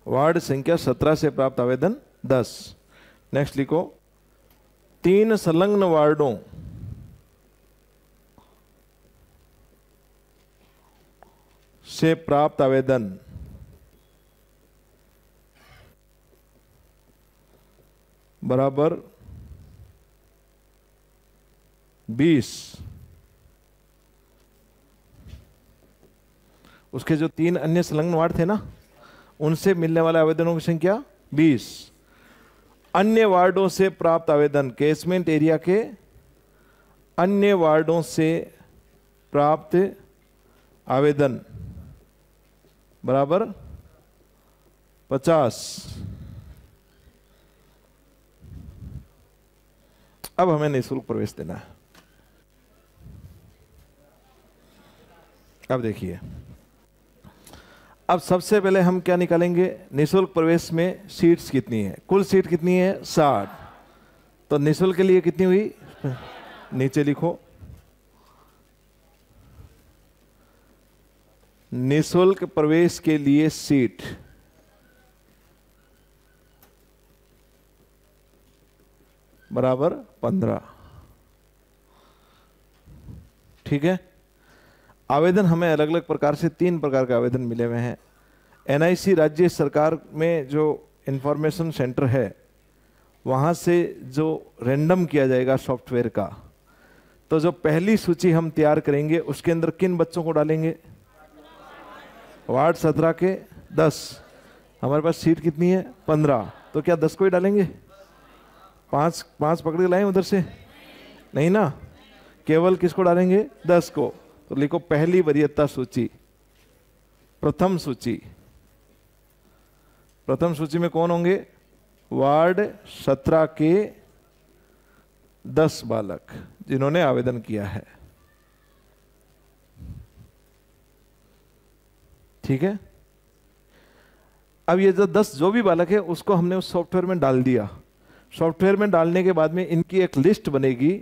वार्ड संख्या 17 से प्राप्त आवेदन 10। नेक्स्ट लिखो 3 संलग्न वार्डों से प्राप्त आवेदन बराबर 20। उसके जो 3 अन्य संलग्न वार्ड थे ना, उनसे मिलने वाले आवेदनों की संख्या 20। अन्य वार्डों से प्राप्त आवेदन, कैचमेंट एरिया के अन्य वार्डों से प्राप्त आवेदन बराबर 50। अब हमें निःशुल्क प्रवेश देना है। अब देखिए, अब सबसे पहले हम क्या निकालेंगे? निःशुल्क प्रवेश में सीट्स कितनी है? कुल सीट कितनी है? 60। तो निःशुल्क के लिए कितनी हुई? नीचे लिखो निःशुल्क प्रवेश के लिए सीट बराबर 15। ठीक है। आवेदन हमें अलग अलग प्रकार से 3 प्रकार के आवेदन मिले हुए हैं। एनआईसी राज्य सरकार में जो इंफॉर्मेशन सेंटर है वहाँ से जो रैंडम किया जाएगा सॉफ्टवेयर का, तो जो पहली सूची हम तैयार करेंगे उसके अंदर किन बच्चों को डालेंगे? वार्ड 17 के 10। हमारे पास सीट कितनी है? 15। तो क्या 10 को ही डालेंगे? 5 पकड़ के लाएं उधर से? नहीं ना, केवल किसको डालेंगे? 10 को। तो लिखो पहली वरीयता सूची, प्रथम सूची। प्रथम सूची में कौन होंगे? वार्ड 17 के 10 बालक जिन्होंने आवेदन किया है। ठीक है। अब ये जो 10 जो भी बालक है उसको हमने उस सॉफ्टवेयर में डाल दिया। सॉफ्टवेयर में डालने के बाद में इनकी एक लिस्ट बनेगी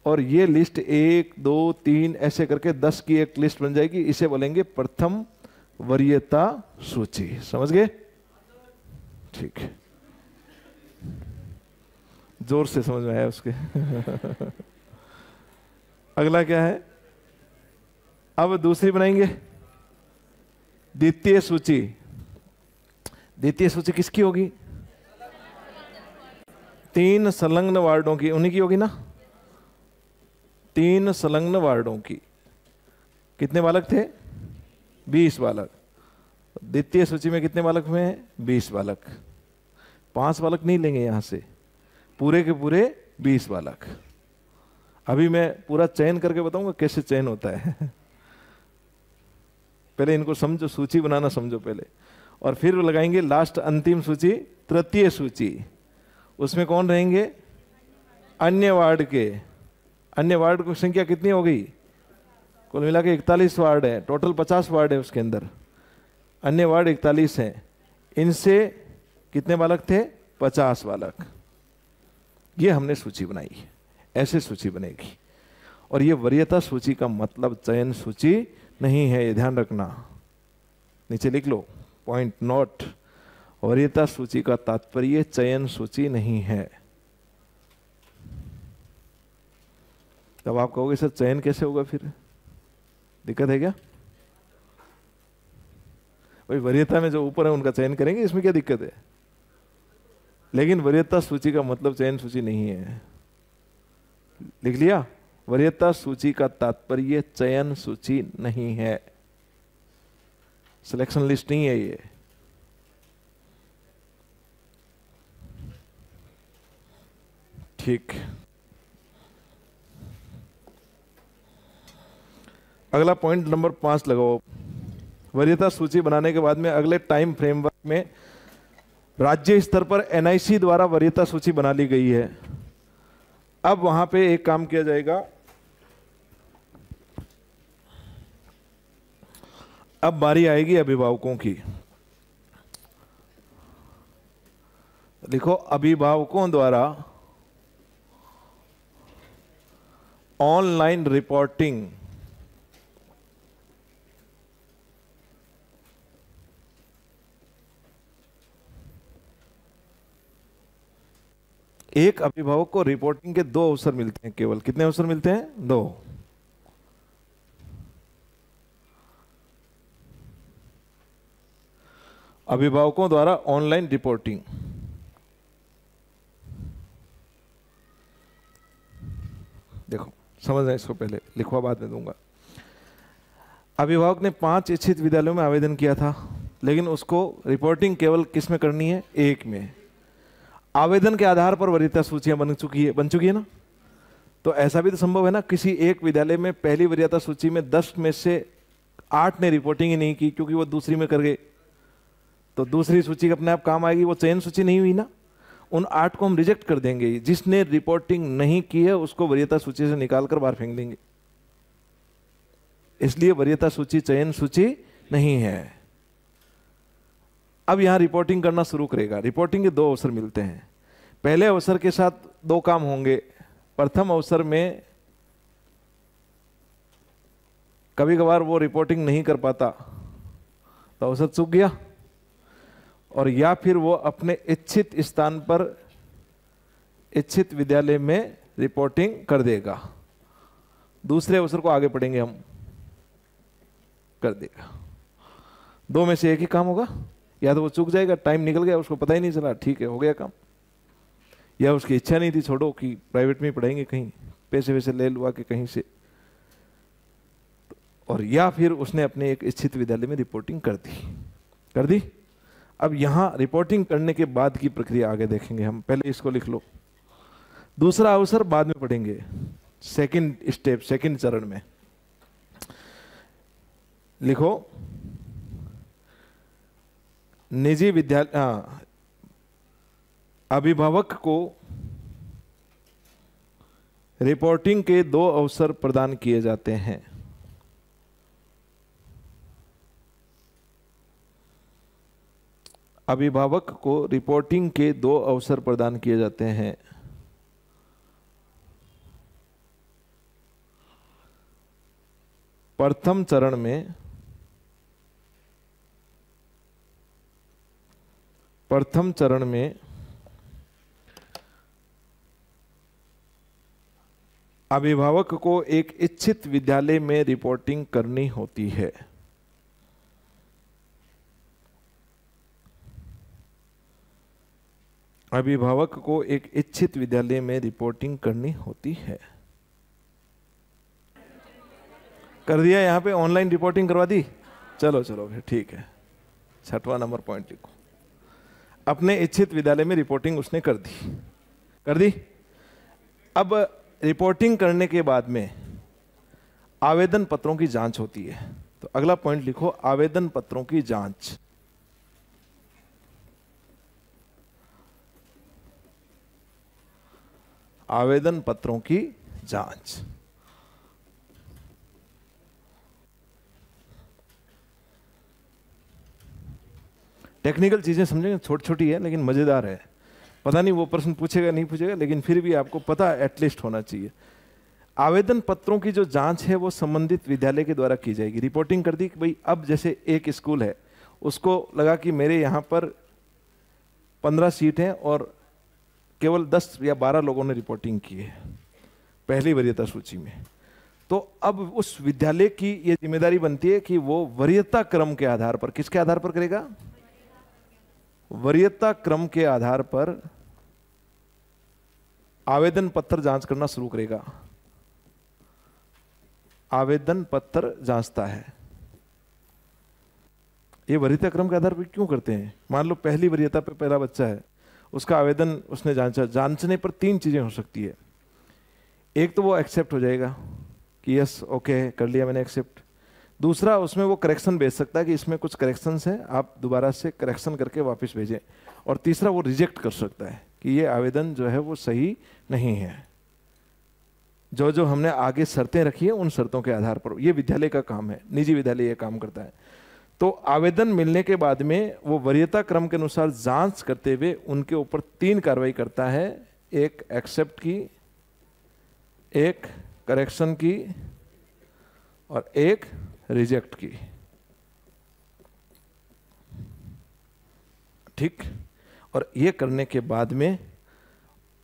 और ये लिस्ट 1 2 3 ऐसे करके 10 की एक लिस्ट बन जाएगी। इसे बोलेंगे प्रथम वरीयता सूची। समझ गए? ठीक है, जोर से समझ में आया उसके। अगला क्या है? अब दूसरी बनाएंगे द्वितीय सूची। द्वितीय सूची किसकी होगी? 3 संलग्न वार्डों की, उन्हीं की होगी ना। 3 संलग्न वार्डों की। कितने बालक थे? 20 बालक। द्वितीय सूची में कितने बालक हुए हैं? 20 बालक। 5 बालक नहीं लेंगे यहां से, पूरे के पूरे 20 बालक। अभी मैं पूरा चयन करके बताऊंगा कैसे चयन होता है। पहले इनको समझो, सूची बनाना समझो पहले, और फिर लगाएंगे लास्ट अंतिम सूची, तृतीय सूची। उसमें कौन रहेंगे? अन्य वार्ड के। अन्य वार्ड की संख्या कितनी हो गई? कुल मिला के 41 वार्ड है, टोटल 50 वार्ड है उसके अंदर। अन्य वार्ड 41 हैं। इनसे कितने बालक थे? 50 बालक। ये हमने सूची बनाई है, ऐसे सूची बनेगी। और ये वरीयता सूची का मतलब चयन सूची नहीं है, ये ध्यान रखना। नीचे लिख लो पॉइंट नोट, वरीयता सूची का तात्पर्य चयन सूची नहीं है। तब आप कहोगे सर चयन कैसे होगा, फिर दिक्कत है क्या? भाई वरीयता में जो ऊपर है उनका चयन करेंगे, इसमें क्या दिक्कत है? लेकिन वरीयता सूची का मतलब चयन सूची नहीं है। लिख लिया? वरीयता सूची का तात्पर्य चयन सूची नहीं है, सिलेक्शन लिस्ट नहीं है ये। ठीक, अगला पॉइंट नंबर 5 लगाओ। वरीयता सूची बनाने के बाद में अगले टाइम फ्रेमवर्क में राज्य स्तर पर एनआईसी द्वारा वरीयता सूची बना ली गई है। अब वहां पे एक काम किया जाएगा, अब बारी आएगी अभिभावकों की। लिखो अभिभावकों द्वारा ऑनलाइन रिपोर्टिंग एक अभिभावक को रिपोर्टिंग के 2 अवसर मिलते हैं केवल। कितने अवसर मिलते हैं? 2। अभिभावकों द्वारा ऑनलाइन रिपोर्टिंग। देखो समझना, इसको पहले लिखवा बाद में दूंगा। अभिभावक ने 5 इच्छित विद्यालयों में आवेदन किया था, लेकिन उसको रिपोर्टिंग केवल किस में करनी है? 1 में। आवेदन के आधार पर वरीयता सूचियां बन चुकी है ना। तो ऐसा भी तो संभव है ना, किसी एक विद्यालय में पहली वरीयता सूची में 10 में से 8 ने रिपोर्टिंग ही नहीं की क्योंकि वो दूसरी में कर गए, तो दूसरी सूची अपने आप काम आएगी, वो चयन सूची नहीं हुई ना। उन 8 को हम रिजेक्ट कर देंगे। जिसने रिपोर्टिंग नहीं की है उसको वरीयता सूची से निकाल कर बाहर फेंक देंगे। इसलिए वरीयता सूची चयन सूची नहीं है। अब यहां रिपोर्टिंग करना शुरू करेगा। रिपोर्टिंग के 2 अवसर मिलते हैं। पहले अवसर के साथ 2 काम होंगे। प्रथम अवसर में कभी कभार वो रिपोर्टिंग नहीं कर पाता तो अवसर चूक गया, और या फिर वो अपने इच्छित स्थान पर इच्छित विद्यालय में रिपोर्टिंग कर देगा। दूसरे अवसर को आगे पढ़ेंगे हम, कर देगा। 2 में से एक ही काम होगा। या तो वो चूक जाएगा, टाइम निकल गया, उसको पता ही नहीं चला, ठीक है हो गया काम। या उसकी इच्छा नहीं थी, छोड़ो कि प्राइवेट में ही पढ़ाएंगे कहीं, पैसे वैसे ले लुआ के कहीं से, और या फिर उसने अपने एक इच्छित विद्यालय में रिपोर्टिंग कर दी। अब यहां रिपोर्टिंग करने के बाद की प्रक्रिया आगे देखेंगे हम, पहले इसको लिख लो। दूसरा अवसर बाद में पढ़ेंगे, सेकंड स्टेप, सेकंड चरण में। लिखो निजी विद्यालय, अभिभावक को रिपोर्टिंग के 2 अवसर प्रदान किए जाते हैं। अभिभावक को रिपोर्टिंग के 2 अवसर प्रदान किए जाते हैं। प्रथम चरण में अभिभावक को एक इच्छित विद्यालय में रिपोर्टिंग करनी होती है। अभिभावक को एक इच्छित विद्यालय में रिपोर्टिंग करनी होती है। कर दिया, यहां पे ऑनलाइन रिपोर्टिंग करवा दी। चलो फिर ठीक है। 6वां नंबर पॉइंट लिखो, अपने इच्छित विद्यालय में रिपोर्टिंग उसने कर दी। अब रिपोर्टिंग करने के बाद में आवेदन पत्रों की जांच होती है। तो अगला पॉइंट लिखो, आवेदन पत्रों की जांच। आवेदन पत्रों की जांच। टेक्निकल चीजें समझेंगे, छोटी छोटी है लेकिन मजेदार है। पता नहीं वो प्रश्न पूछेगा नहीं पूछेगा, लेकिन फिर भी आपको पता एटलीस्ट होना चाहिए। आवेदन पत्रों की जो जांच है वो संबंधित विद्यालय के द्वारा की जाएगी। रिपोर्टिंग कर दी कि भाई अब जैसे एक स्कूल है, उसको लगा कि मेरे यहाँ पर 15 सीट हैं और केवल 10 या 12 लोगों ने रिपोर्टिंग की है पहली वरीयता सूची में, तो अब उस विद्यालय की ये जिम्मेदारी बनती है कि वो वरीयता क्रम के आधार पर, किसके आधार पर करेगा? वरीयता क्रम के आधार पर आवेदन पत्र जांच करना शुरू करेगा। आवेदन पत्र जांचता है। ये वरीयता क्रम के आधार पर क्यों करते हैं? मान लो पहली वरीयता पे पहला बच्चा है, उसका आवेदन उसने जांचा, जांचने पर 3 चीजें हो सकती है। एक तो वो एक्सेप्ट हो जाएगा कि यस ओके कर लिया मैंने एक्सेप्ट। दूसरा, उसमें वो करेक्शन भेज सकता है कि इसमें कुछ करेक्शंस हैं, आप दोबारा से करेक्शन करके वापस भेजें। और तीसरा, वो रिजेक्ट कर सकता है कि ये आवेदन जो है वो सही नहीं है। जो जो हमने आगे शर्तें रखी है उन शर्तों के आधार पर, ये विद्यालय का काम है, निजी विद्यालय ये काम करता है। तो आवेदन मिलने के बाद में वो वरीयता क्रम के अनुसार जांच करते हुए उनके ऊपर 3 कार्रवाई करता है, एक एक्सेप्ट की, एक करेक्शन की और एक रिजेक्ट की। ठीक। और ये करने के बाद में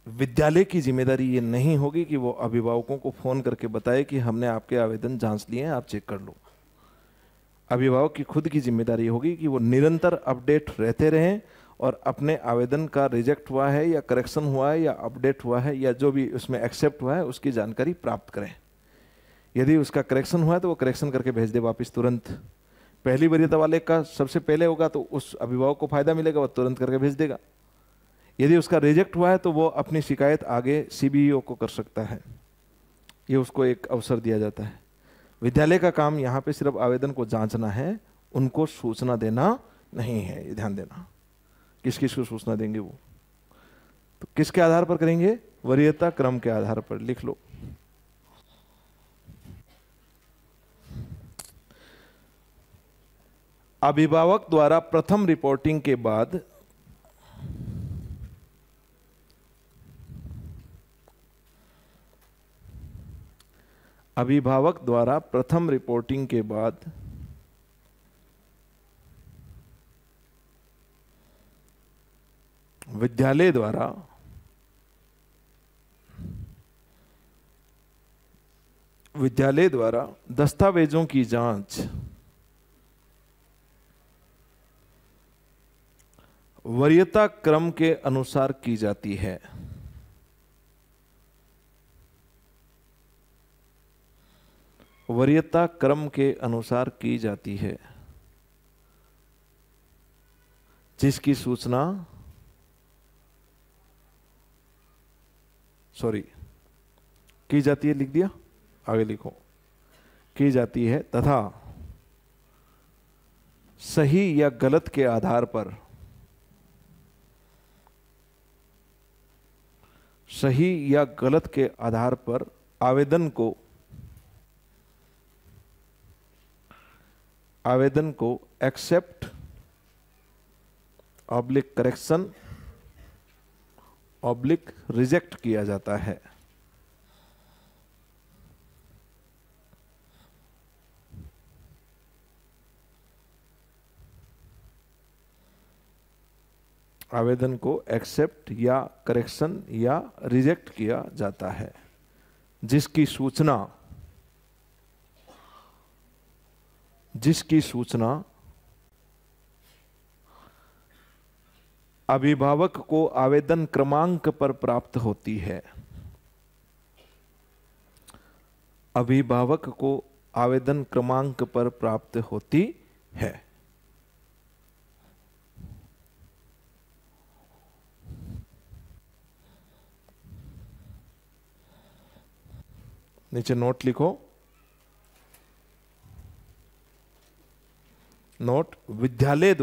विद्यालय की जिम्मेदारी ये नहीं होगी कि वो अभिभावकों को फोन करके बताए कि हमने आपके आवेदन जांच लिए हैं, आप चेक कर लो। अभिभावक की खुद की जिम्मेदारी होगी कि वो निरंतर अपडेट रहते रहें और अपने आवेदन का रिजेक्ट हुआ है या करेक्शन हुआ है या अपडेट हुआ है या जो भी उसमें एक्सेप्ट हुआ है उसकी जानकारी प्राप्त करें। यदि उसका करेक्शन हुआ है तो वो करेक्शन करके भेज दे वापस तुरंत। पहली वरीयता वाले का सबसे पहले होगा तो उस अभिभावक को फायदा मिलेगा, वो तुरंत करके भेज देगा। यदि उसका रिजेक्ट हुआ है तो वो अपनी शिकायत आगे सीबीईओ को कर सकता है, ये उसको एक अवसर दिया जाता है। विद्यालय का काम यहाँ पे सिर्फ आवेदन को जांचना है, उनको सूचना देना नहीं है, ये ध्यान देना। किस किस को सूचना देंगे वो, तो किसके आधार पर करेंगे? वरीयता क्रम के आधार पर। लिख लो। अभिभावक द्वारा प्रथम रिपोर्टिंग के बाद अभिभावक द्वारा प्रथम रिपोर्टिंग के बाद विद्यालय द्वारा दस्तावेजों की जांच वरीयता क्रम के अनुसार की जाती है। वरीयता क्रम के अनुसार की जाती है, जिसकी सूचना की जाती है, लिख दिया, आगे लिखो, की जाती है तथा सही या गलत के आधार पर आवेदन को accept oblique correction oblique reject किया जाता है। आवेदन को एक्सेप्ट या करेक्शन या रिजेक्ट किया जाता है, जिसकी सूचना अभिभावक को आवेदन क्रमांक पर प्राप्त होती है। अभिभावक को आवेदन क्रमांक पर प्राप्त होती है। नीचे नोट लिखो। नोट, विद्यालय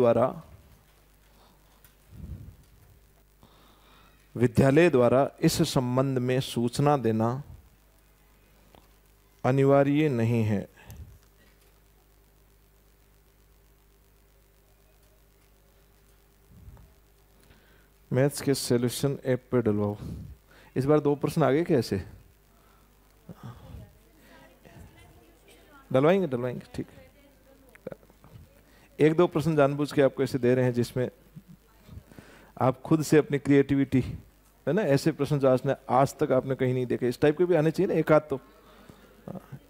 द्वारा इस संबंध में सूचना देना अनिवार्य नहीं है। मैथ्स के सॉल्यूशन ऐप पे डलवाओ। इस बार 2 प्रश्न आ गए कैसे? डलवाएंगे डलवाएंगे, ठीक। 1-2 प्रश्न जानबूझ के आपको ऐसे दे रहे हैं जिसमें आप खुद से अपनी क्रिएटिविटी, है ना, ऐसे प्रश्न जो आज तक आपने कहीं नहीं देखे, इस टाइप के भी आने चाहिए ना, एक आध तो।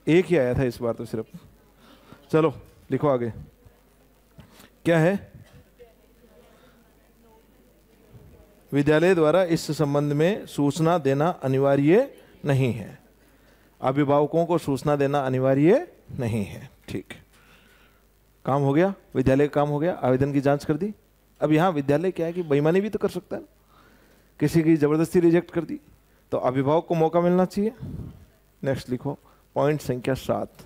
एक ही आया था इस बार तो सिर्फ। चलो लिखो आगे, क्या है? विद्यालय द्वारा इस संबंध में सूचना देना अनिवार्य नहीं है। अभिभावकों को सूचना देना अनिवार्य नहीं है, ठीक। काम हो गया, विद्यालय का काम हो गया, आवेदन की जांच कर दी। अब यहाँ विद्यालय क्या है कि बेईमानी भी तो कर सकता है, किसी की जबरदस्ती रिजेक्ट कर दी, तो अभिभावक को मौका मिलना चाहिए। नेक्स्ट लिखो, पॉइंट संख्या 7।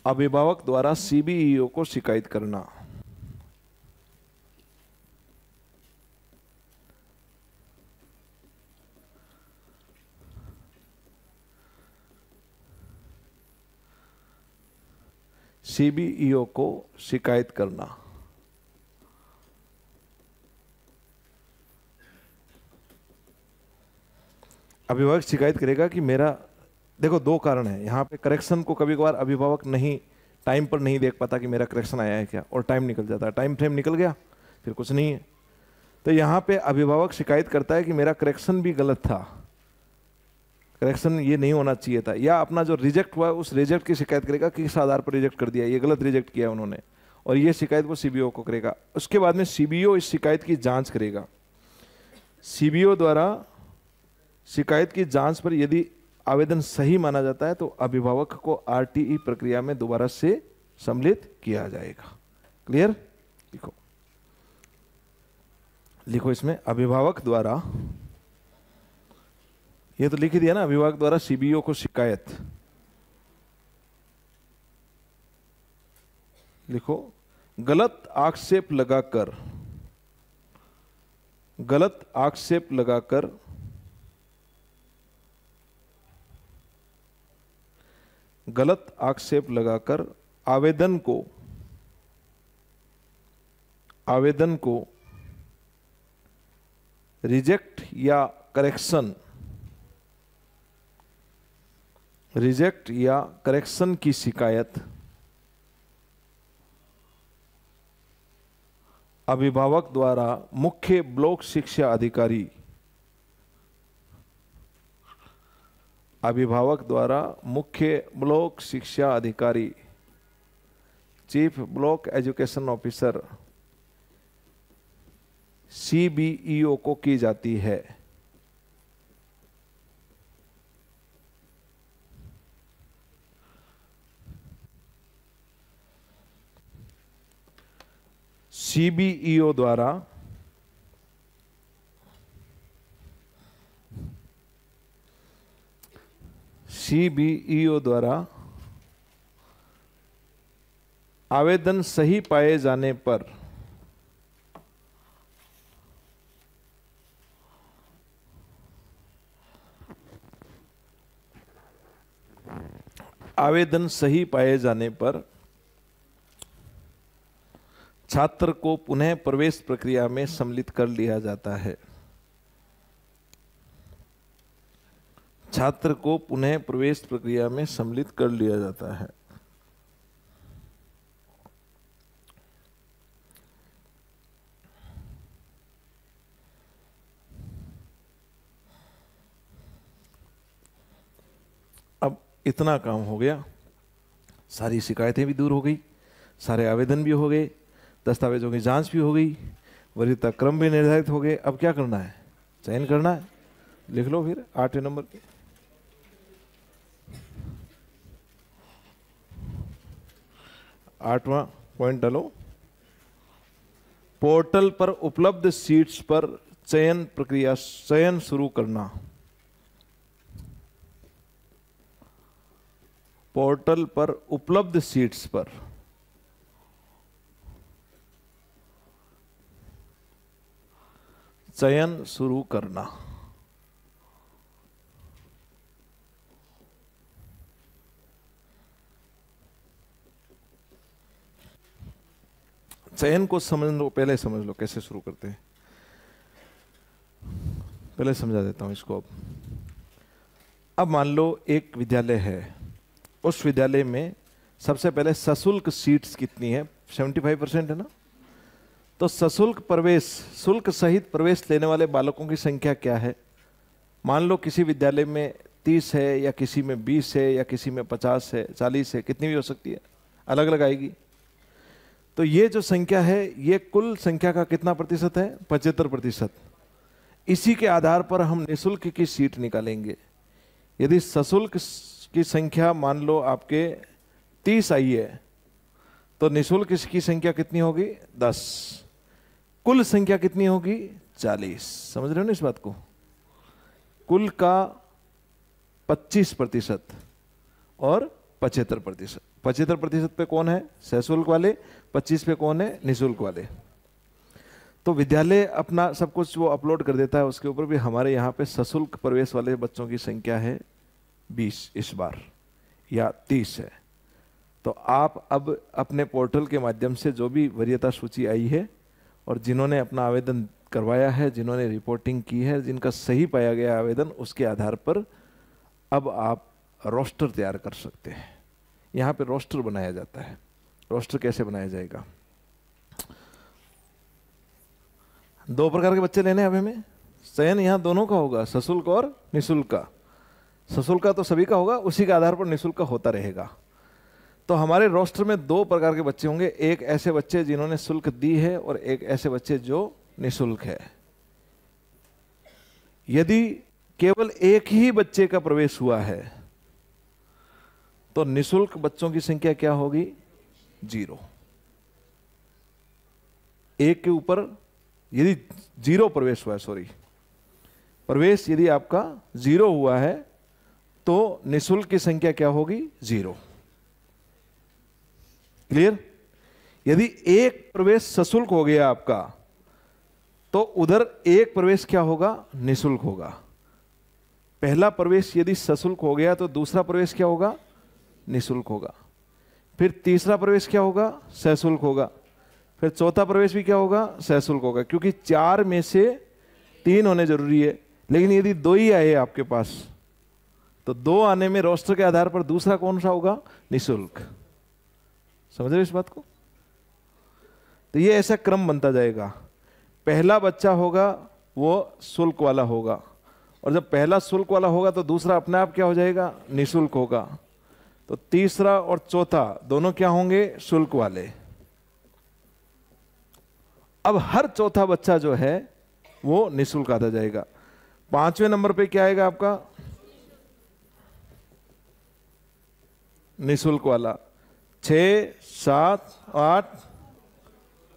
अभिभावक द्वारा सीबीईओ को शिकायत करना। सीबीईओ को शिकायत करना। अभिभावक शिकायत करेगा कि मेरा, देखो 2 कारण है यहाँ पे। करेक्शन को कभी कभार अभिभावक नहीं, टाइम पर नहीं देख पाता कि मेरा करेक्शन आया है क्या, और टाइम निकल जाता है, टाइम फ्रेम निकल गया फिर कुछ नहीं है। तो यहाँ पे अभिभावक शिकायत करता है कि मेरा करेक्शन भी गलत था, करेक्शन ये नहीं होना चाहिए था, या अपना जो रिजेक्ट हुआ उस रिजेक्ट की शिकायत करेगा कि किस आधार पर रिजेक्ट कर दिया, ये गलत रिजेक्ट किया उन्होंने, और ये शिकायत वो सीबीओ को करेगा। उसके बाद में सीबीओ इस शिकायत की जांच करेगा। सीबीओ द्वारा शिकायत की जांच पर यदि आवेदन सही माना जाता है तो अभिभावक को आरटीई प्रक्रिया में दोबारा से सम्मिलित किया जाएगा। क्लियर? लिखो, लिखो इसमें अभिभावक द्वारा, ये तो लिख ही दिया ना, अभिभावक द्वारा सीबीओ को शिकायत। लिखो, गलत आक्षेप लगाकर, गलत आक्षेप लगाकर गलत आक्षेप लगाकर आवेदन को रिजेक्ट या करेक्शन की शिकायत अभिभावक द्वारा मुख्य ब्लॉक शिक्षा अधिकारी, अभिभावक द्वारा मुख्य ब्लॉक शिक्षा अधिकारी, chief block education officer, CBEO को की जाती है। सीबीईओ द्वारा आवेदन सही पाए जाने पर छात्र को पुनः प्रवेश प्रक्रिया में सम्मिलित कर लिया जाता है। छात्र को पुनः प्रवेश प्रक्रिया में सम्मिलित कर लिया जाता है। अब इतना काम हो गया, सारी शिकायतें भी दूर हो गई, सारे आवेदन भी हो गए, दस्तावेजों की जांच भी हो गई, वरीयता क्रम भी निर्धारित हो गए। अब क्या करना है? चयन करना है। लिख लो फिर 8वें नंबर पे, 8वां पॉइंट डालो, पोर्टल पर उपलब्ध सीट्स पर चयन शुरू करना। पोर्टल पर उपलब्ध सीट्स पर चयन शुरू करना। चयन को समझ लो, पहले समझ लो कैसे शुरू करते हैं, पहले समझा देता हूं इसको। अब मान लो एक विद्यालय है, उस विद्यालय में सबसे पहले सशुल्क सीट्स कितनी है, 75% है ना। तो सशुल्क प्रवेश, शुल्क सहित प्रवेश लेने वाले बालकों की संख्या क्या है। मान लो किसी विद्यालय में 30 है, या किसी में 20 है, या किसी में 50 है, 40 है, कितनी भी हो सकती है, अलग अलग आएगी। तो ये जो संख्या है ये कुल संख्या का कितना प्रतिशत है, 75%। इसी के आधार पर हम निःशुल्क की सीट निकालेंगे। यदि सशुल्क की संख्या मान लो आपके 30 आई है, तो निःशुल्क की संख्या कितनी होगी, 10। कुल संख्या कितनी होगी, 40। समझ रहे हो ना इस बात को। कुल का 25% और 75%। 75% पे कौन है, सशुल्क वाले, 25 पे कौन है, निःशुल्क वाले। तो विद्यालय अपना सब कुछ वो अपलोड कर देता है, उसके ऊपर भी हमारे यहाँ पे सशुल्क प्रवेश वाले बच्चों की संख्या है 20 इस बार, या 30 है। तो आप अब अपने पोर्टल के माध्यम से जो भी वरीयता सूची आई है और जिन्होंने अपना आवेदन करवाया है, जिन्होंने रिपोर्टिंग की है, जिनका सही पाया गया आवेदन, उसके आधार पर अब आप रोस्टर तैयार कर सकते हैं। यहाँ पे रोस्टर बनाया जाता है। रोस्टर कैसे बनाया जाएगा, 2 प्रकार के बच्चे लेने हैं अब हमें। चयन यहाँ दोनों का होगा, सशुल्क और निःशुल्क का। सशुल्क का तो सभी का होगा, उसी के आधार पर निःशुल्क का होता रहेगा। तो हमारे रोस्टर में 2 प्रकार के बच्चे होंगे, एक ऐसे बच्चे जिन्होंने शुल्क दी है और एक ऐसे बच्चे जो निःशुल्क है। यदि केवल एक ही बच्चे का प्रवेश हुआ है तो निःशुल्क बच्चों की संख्या क्या होगी, 0। एक के ऊपर यदि 0 प्रवेश हुआ है, सॉरी, प्रवेश यदि आपका 0 हुआ है तो निःशुल्क की संख्या क्या होगी, 0। क्लियर। यदि एक प्रवेश सशुल्क हो गया आपका तो उधर एक प्रवेश क्या होगा, निःशुल्क होगा। पहला प्रवेश यदि सशुल्क हो गया तो दूसरा प्रवेश क्या होगा, निःशुल्क होगा। फिर तीसरा प्रवेश क्या होगा, सशुल्क होगा। फिर चौथा प्रवेश भी क्या होगा, सशुल्क होगा, क्योंकि 4 में से 3 होने जरूरी है। लेकिन यदि 2 ही आए आपके पास तो 2 आने में रोस्टर के आधार पर दूसरा कौन सा होगा, निःशुल्क। समझ रहे हो इस बात को। तो ये ऐसा क्रम बनता जाएगा। पहला बच्चा होगा वो शुल्क वाला होगा, और जब पहला शुल्क वाला होगा तो दूसरा अपने आप क्या हो जाएगा, निःशुल्क होगा। तो तीसरा और चौथा दोनों क्या होंगे, शुल्क वाले। अब हर चौथा बच्चा जो है वो निःशुल्क आता जाएगा। 5वें नंबर पे क्या आएगा आपका, निःशुल्क वाला। 6, 7, 8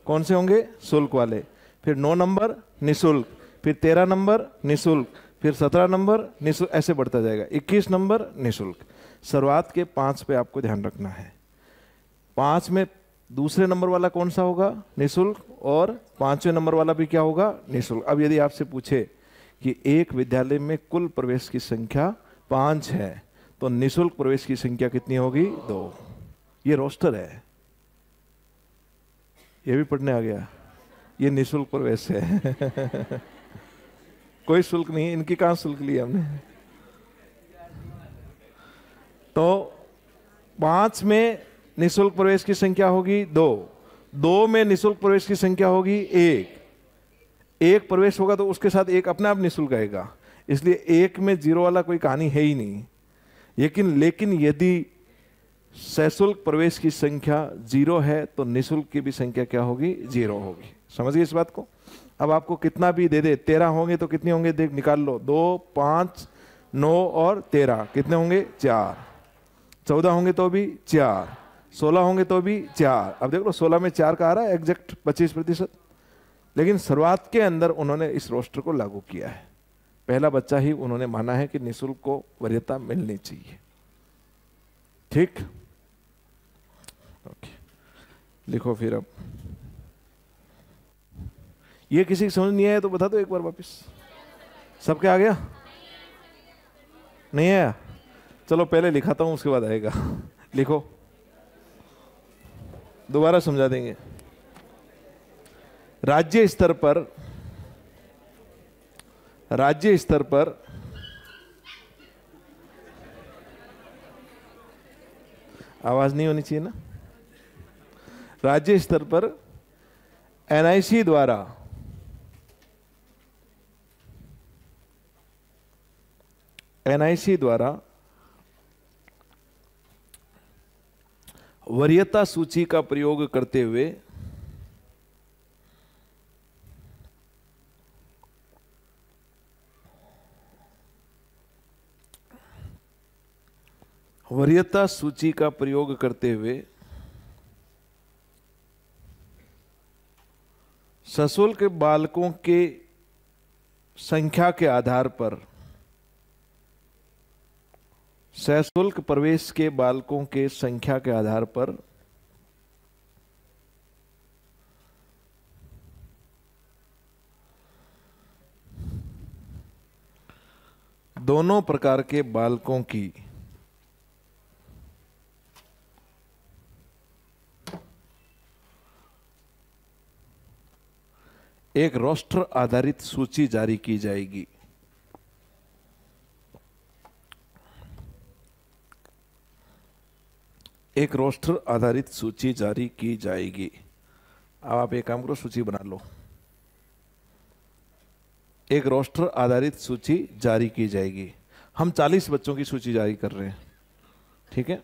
कौन से होंगे, शुल्क वाले। फिर 9 नंबर निःशुल्क, फिर 13 नंबर निःशुल्क, फिर 17 नंबर निःशुल्क, ऐसे बढ़ता जाएगा। 21 नंबर निःशुल्क। शुरुआत के 5 पे आपको ध्यान रखना है। 5 में दूसरे नंबर वाला कौन सा होगा, निःशुल्क, और 5वें नंबर वाला भी क्या होगा, निःशुल्क। अब यदि आपसे पूछे कि एक विद्यालय में कुल प्रवेश की संख्या 5 है तो निःशुल्क प्रवेश की संख्या कितनी होगी, 2। ये रोस्टर है, ये भी पढ़ने आ गया। ये निःशुल्क प्रवेश है कोई शुल्क नहीं, इनकी कहां शुल्क लिया हमने। तो 5 में निःशुल्क प्रवेश की संख्या होगी 2। 2 में निःशुल्क प्रवेश की संख्या होगी 1। 1 प्रवेश होगा तो उसके साथ 1 अपने आप निःशुल्क आएगा, इसलिए 1 में 0 वाला कोई कहानी है ही नहीं। लेकिन यदि सशुल्क प्रवेश की संख्या 0 है तो निःशुल्क की भी संख्या क्या होगी, 0 होगी। समझिए इस बात को। अब आपको कितना भी दे दे, 13 होंगे तो कितने होंगे, देख निकाल लो। 2, 5, 9 और 13 कितने होंगे, 4। 14 होंगे तो भी 4, 16 होंगे तो भी 4। अब देख लो 16 में 4 का आ रहा है एग्जैक्ट 25%। लेकिन शुरुआत के अंदर उन्होंने इस रोस्टर को लागू किया है। पहला बच्चा ही उन्होंने माना है कि निःशुल्क को वरीयता मिलनी चाहिए। ठीक, ओके, लिखो फिर। अब ये किसी की समझ नहीं आया तो बता दो एक बार वापस। सबके आ गया, नहीं आया, चलो पहले लिखाता हूं उसके बाद आएगा। लिखो, दोबारा समझा देंगे। राज्य स्तर पर आवाज नहीं होनी चाहिए ना। राज्य स्तर पर एनआईसी द्वारा वरीयता सूची का प्रयोग करते हुए सशुल्क बालकों के संख्या के आधार पर सशुल्क प्रवेश के बालकों के संख्या के आधार पर दोनों प्रकार के बालकों की एक रोस्टर आधारित सूची जारी की जाएगी। एक रोस्टर आधारित सूची जारी की जाएगी। अब आप एक काम करो, सूची बना लो। एक रोस्टर आधारित सूची जारी की जाएगी। हम 40 बच्चों की सूची जारी कर रहे हैं, ठीक है,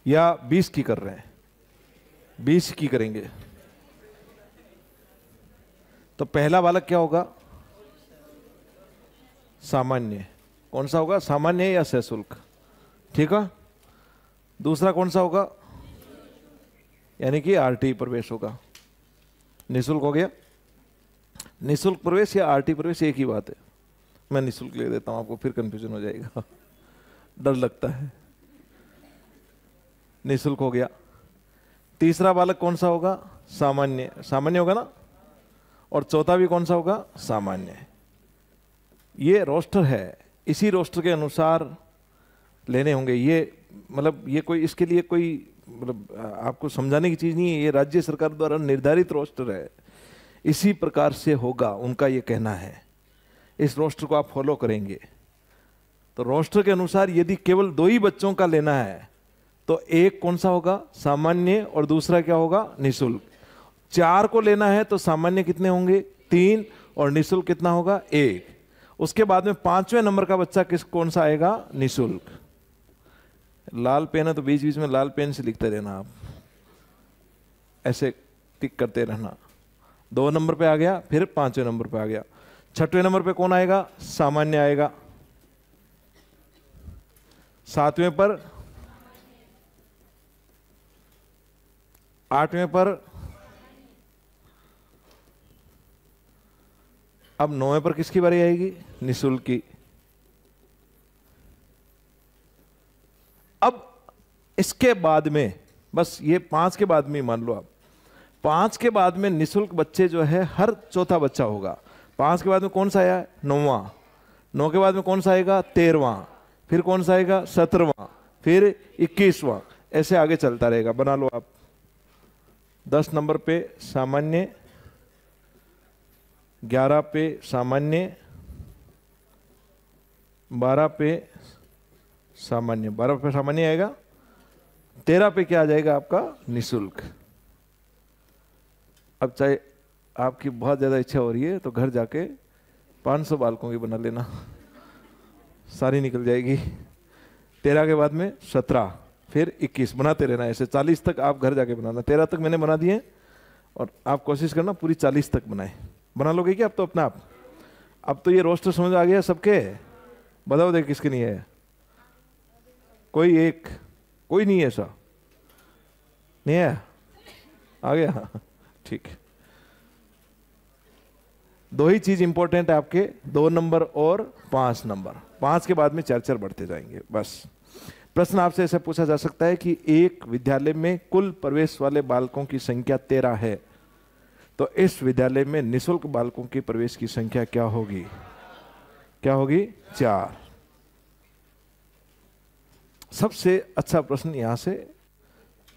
या 20 की कर रहे हैं? 20 की करेंगे। तो पहला बालक क्या होगा? सामान्य। कौन सा होगा? सामान्य या सशुल्क? ठीक है। दूसरा कौन सा होगा? यानी कि आरटी प्रवेश होगा। निःशुल्क हो गया। निःशुल्क प्रवेश या आरटी प्रवेश एक ही बात है। मैं निःशुल्क ले देता हूं, आपको फिर कंफ्यूजन हो जाएगा, डर लगता है। निःशुल्क हो गया। तीसरा बालक कौन सा होगा? सामान्य। सामान्य होगा ना। और चौथा भी कौन सा होगा? सामान्य। ये रोस्टर है, इसी रोस्टर के अनुसार लेने होंगे। ये मतलब ये कोई इसके लिए कोई मतलब आपको समझाने की चीज नहीं है, ये राज्य सरकार द्वारा निर्धारित रोस्टर है, इसी प्रकार से होगा, उनका ये कहना है। इस रोस्टर को आप फॉलो करेंगे। तो रोस्टर के अनुसार यदि केवल 2 ही बच्चों का लेना है तो एक कौन सा होगा? सामान्य, और दूसरा क्या होगा? निःशुल्क। 4 को लेना है तो सामान्य कितने होंगे? 3, और निःशुल्क कितना होगा? 1। उसके बाद में 5वें नंबर का बच्चा कौन सा आएगा? निःशुल्क। लाल पेन है तो बीच बीच में लाल पेन से लिखते रहना, आप ऐसे टिक करते रहना। 2 नंबर पे आ गया, फिर 5वें नंबर पे आ गया। 6वें नंबर पे कौन आएगा? सामान्य आएगा। 7वें पर, 8वें पर, अब 9वें पर किसकी बारी आएगी? निःशुल्क की। अब इसके बाद में, बस ये 5 के बाद में मान लो आप, 5 के बाद में निःशुल्क बच्चे जो है हर चौथा बच्चा होगा। 5 के बाद में कौन सा आया? 9वां। 9 के बाद में कौन सा आएगा? 13वां। फिर कौन सा आएगा? 17वां। फिर 21वां। ऐसे आगे चलता रहेगा। बना लो आप। 10 नंबर पे सामान्य, 11 पे सामान्य, 12 पे सामान्य, 12 पे सामान्य आएगा। 13 पे क्या आ जाएगा आपका? निःशुल्क। अब चाहे आपकी बहुत ज्यादा इच्छा हो रही है तो घर जाके 500 बालकों की बना लेना, सारी निकल जाएगी। 13 के बाद में 17, फिर 21, बनाते रहना ऐसे 40 तक आप घर जाके बनाना। 13 तक मैंने बना दिए और आप कोशिश करना पूरी 40 तक बनाए। बना लोगे क्या अब तो अपना आप? अब तो ये रोस्टर समझ आ गया सबके? बताओ देख किसके नहीं है? कोई एक, कोई नहीं है ऐसा? नहीं है? आ गया? ठीक है। 2 ही चीज इंपॉर्टेंट है आपके, 2 नंबर और 5 नंबर। 5 के बाद में 4 बढ़ते जाएंगे बस। प्रश्न आपसे ऐसा पूछा जा सकता है कि एक विद्यालय में कुल प्रवेश वाले बालकों की संख्या 13 है, तो इस विद्यालय में निःशुल्क बालकों की प्रवेश की संख्या क्या होगी? क्या होगी? 4। सबसे अच्छा प्रश्न यहां से,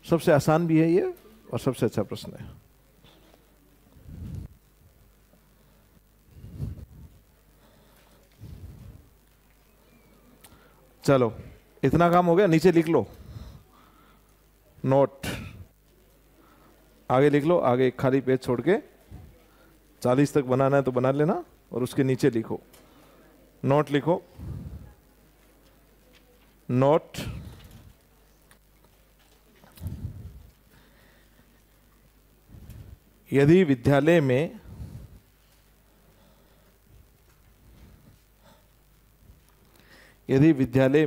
सबसे आसान भी है ये और सबसे अच्छा प्रश्न है। चलो इतना काम हो गया, नीचे लिख लो नोट, आगे लिख लो, आगे एक खाली पेज छोड़ के 40 तक बनाना है तो बना लेना, और उसके नीचे लिखो नोट, लिखो नोट। यदि विद्यालय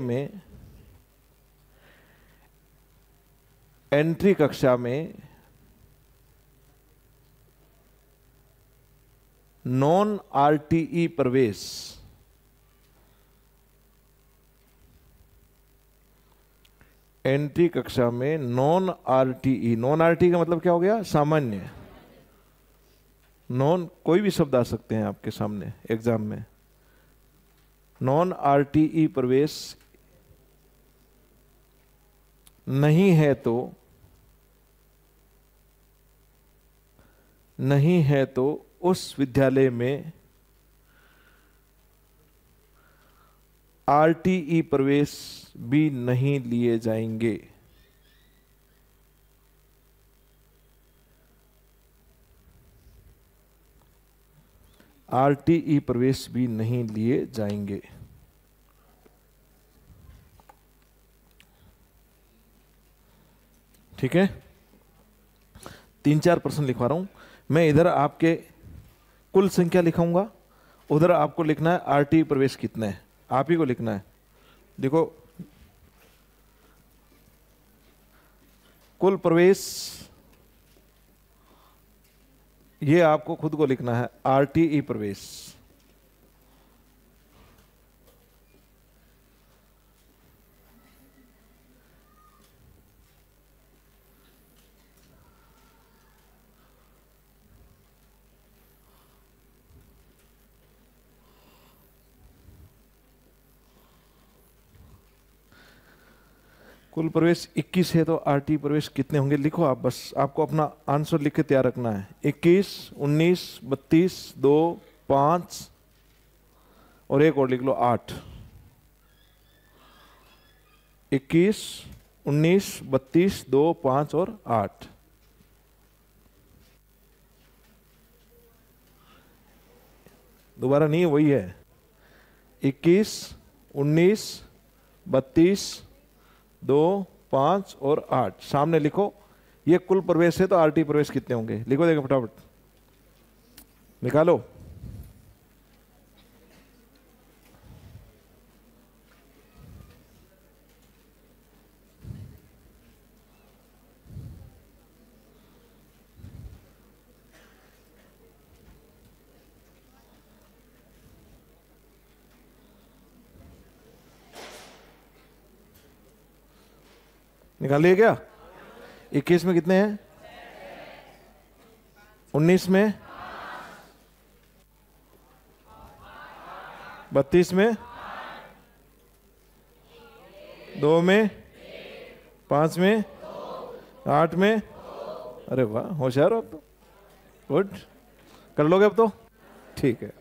में एंट्री कक्षा में नॉन आरटीई प्रवेश एंट्री कक्षा में नॉन आरटीई, नॉन आरटीई का मतलब क्या हो गया? सामान्य। नॉन कोई भी शब्द आ सकते हैं आपके सामने एग्जाम में। नॉन आरटीई प्रवेश नहीं है तो उस विद्यालय में आरटीई प्रवेश भी नहीं लिए जाएंगे। आरटीई प्रवेश भी नहीं लिए जाएंगे। ठीक है, 3-4 प्रश्न लिखवा रहा हूं मैं। इधर आपके कुल संख्या लिखाऊंगा, उधर आपको लिखना है आरटीई प्रवेश कितने हैं, आप ही को लिखना है। देखो कुल प्रवेश ये आपको खुद को लिखना है, आरटीई प्रवेश। कुल प्रवेश 21 है तो आरटी प्रवेश कितने होंगे लिखो आप, बस आपको अपना आंसर लिख के तैयार रखना है। 21, 19, 32, 2, 5 और एक और लिख लो 8। 21, 19, 32, 2, 5 और 8। दोबारा नहीं, वही है 21, 19, 32, 2, 5 और 8। सामने लिखो, ये कुल प्रवेश है तो आरटी प्रवेश कितने होंगे लिखो, देखो फटाफट निकालो। निकालिए क्या? 21 में कितने हैं? 19 में, 32 में, 2 में, 5 में, 8 में। अरे वाह, होशियार हो अब तो, गुड, कर लोगे अब तो, ठीक है।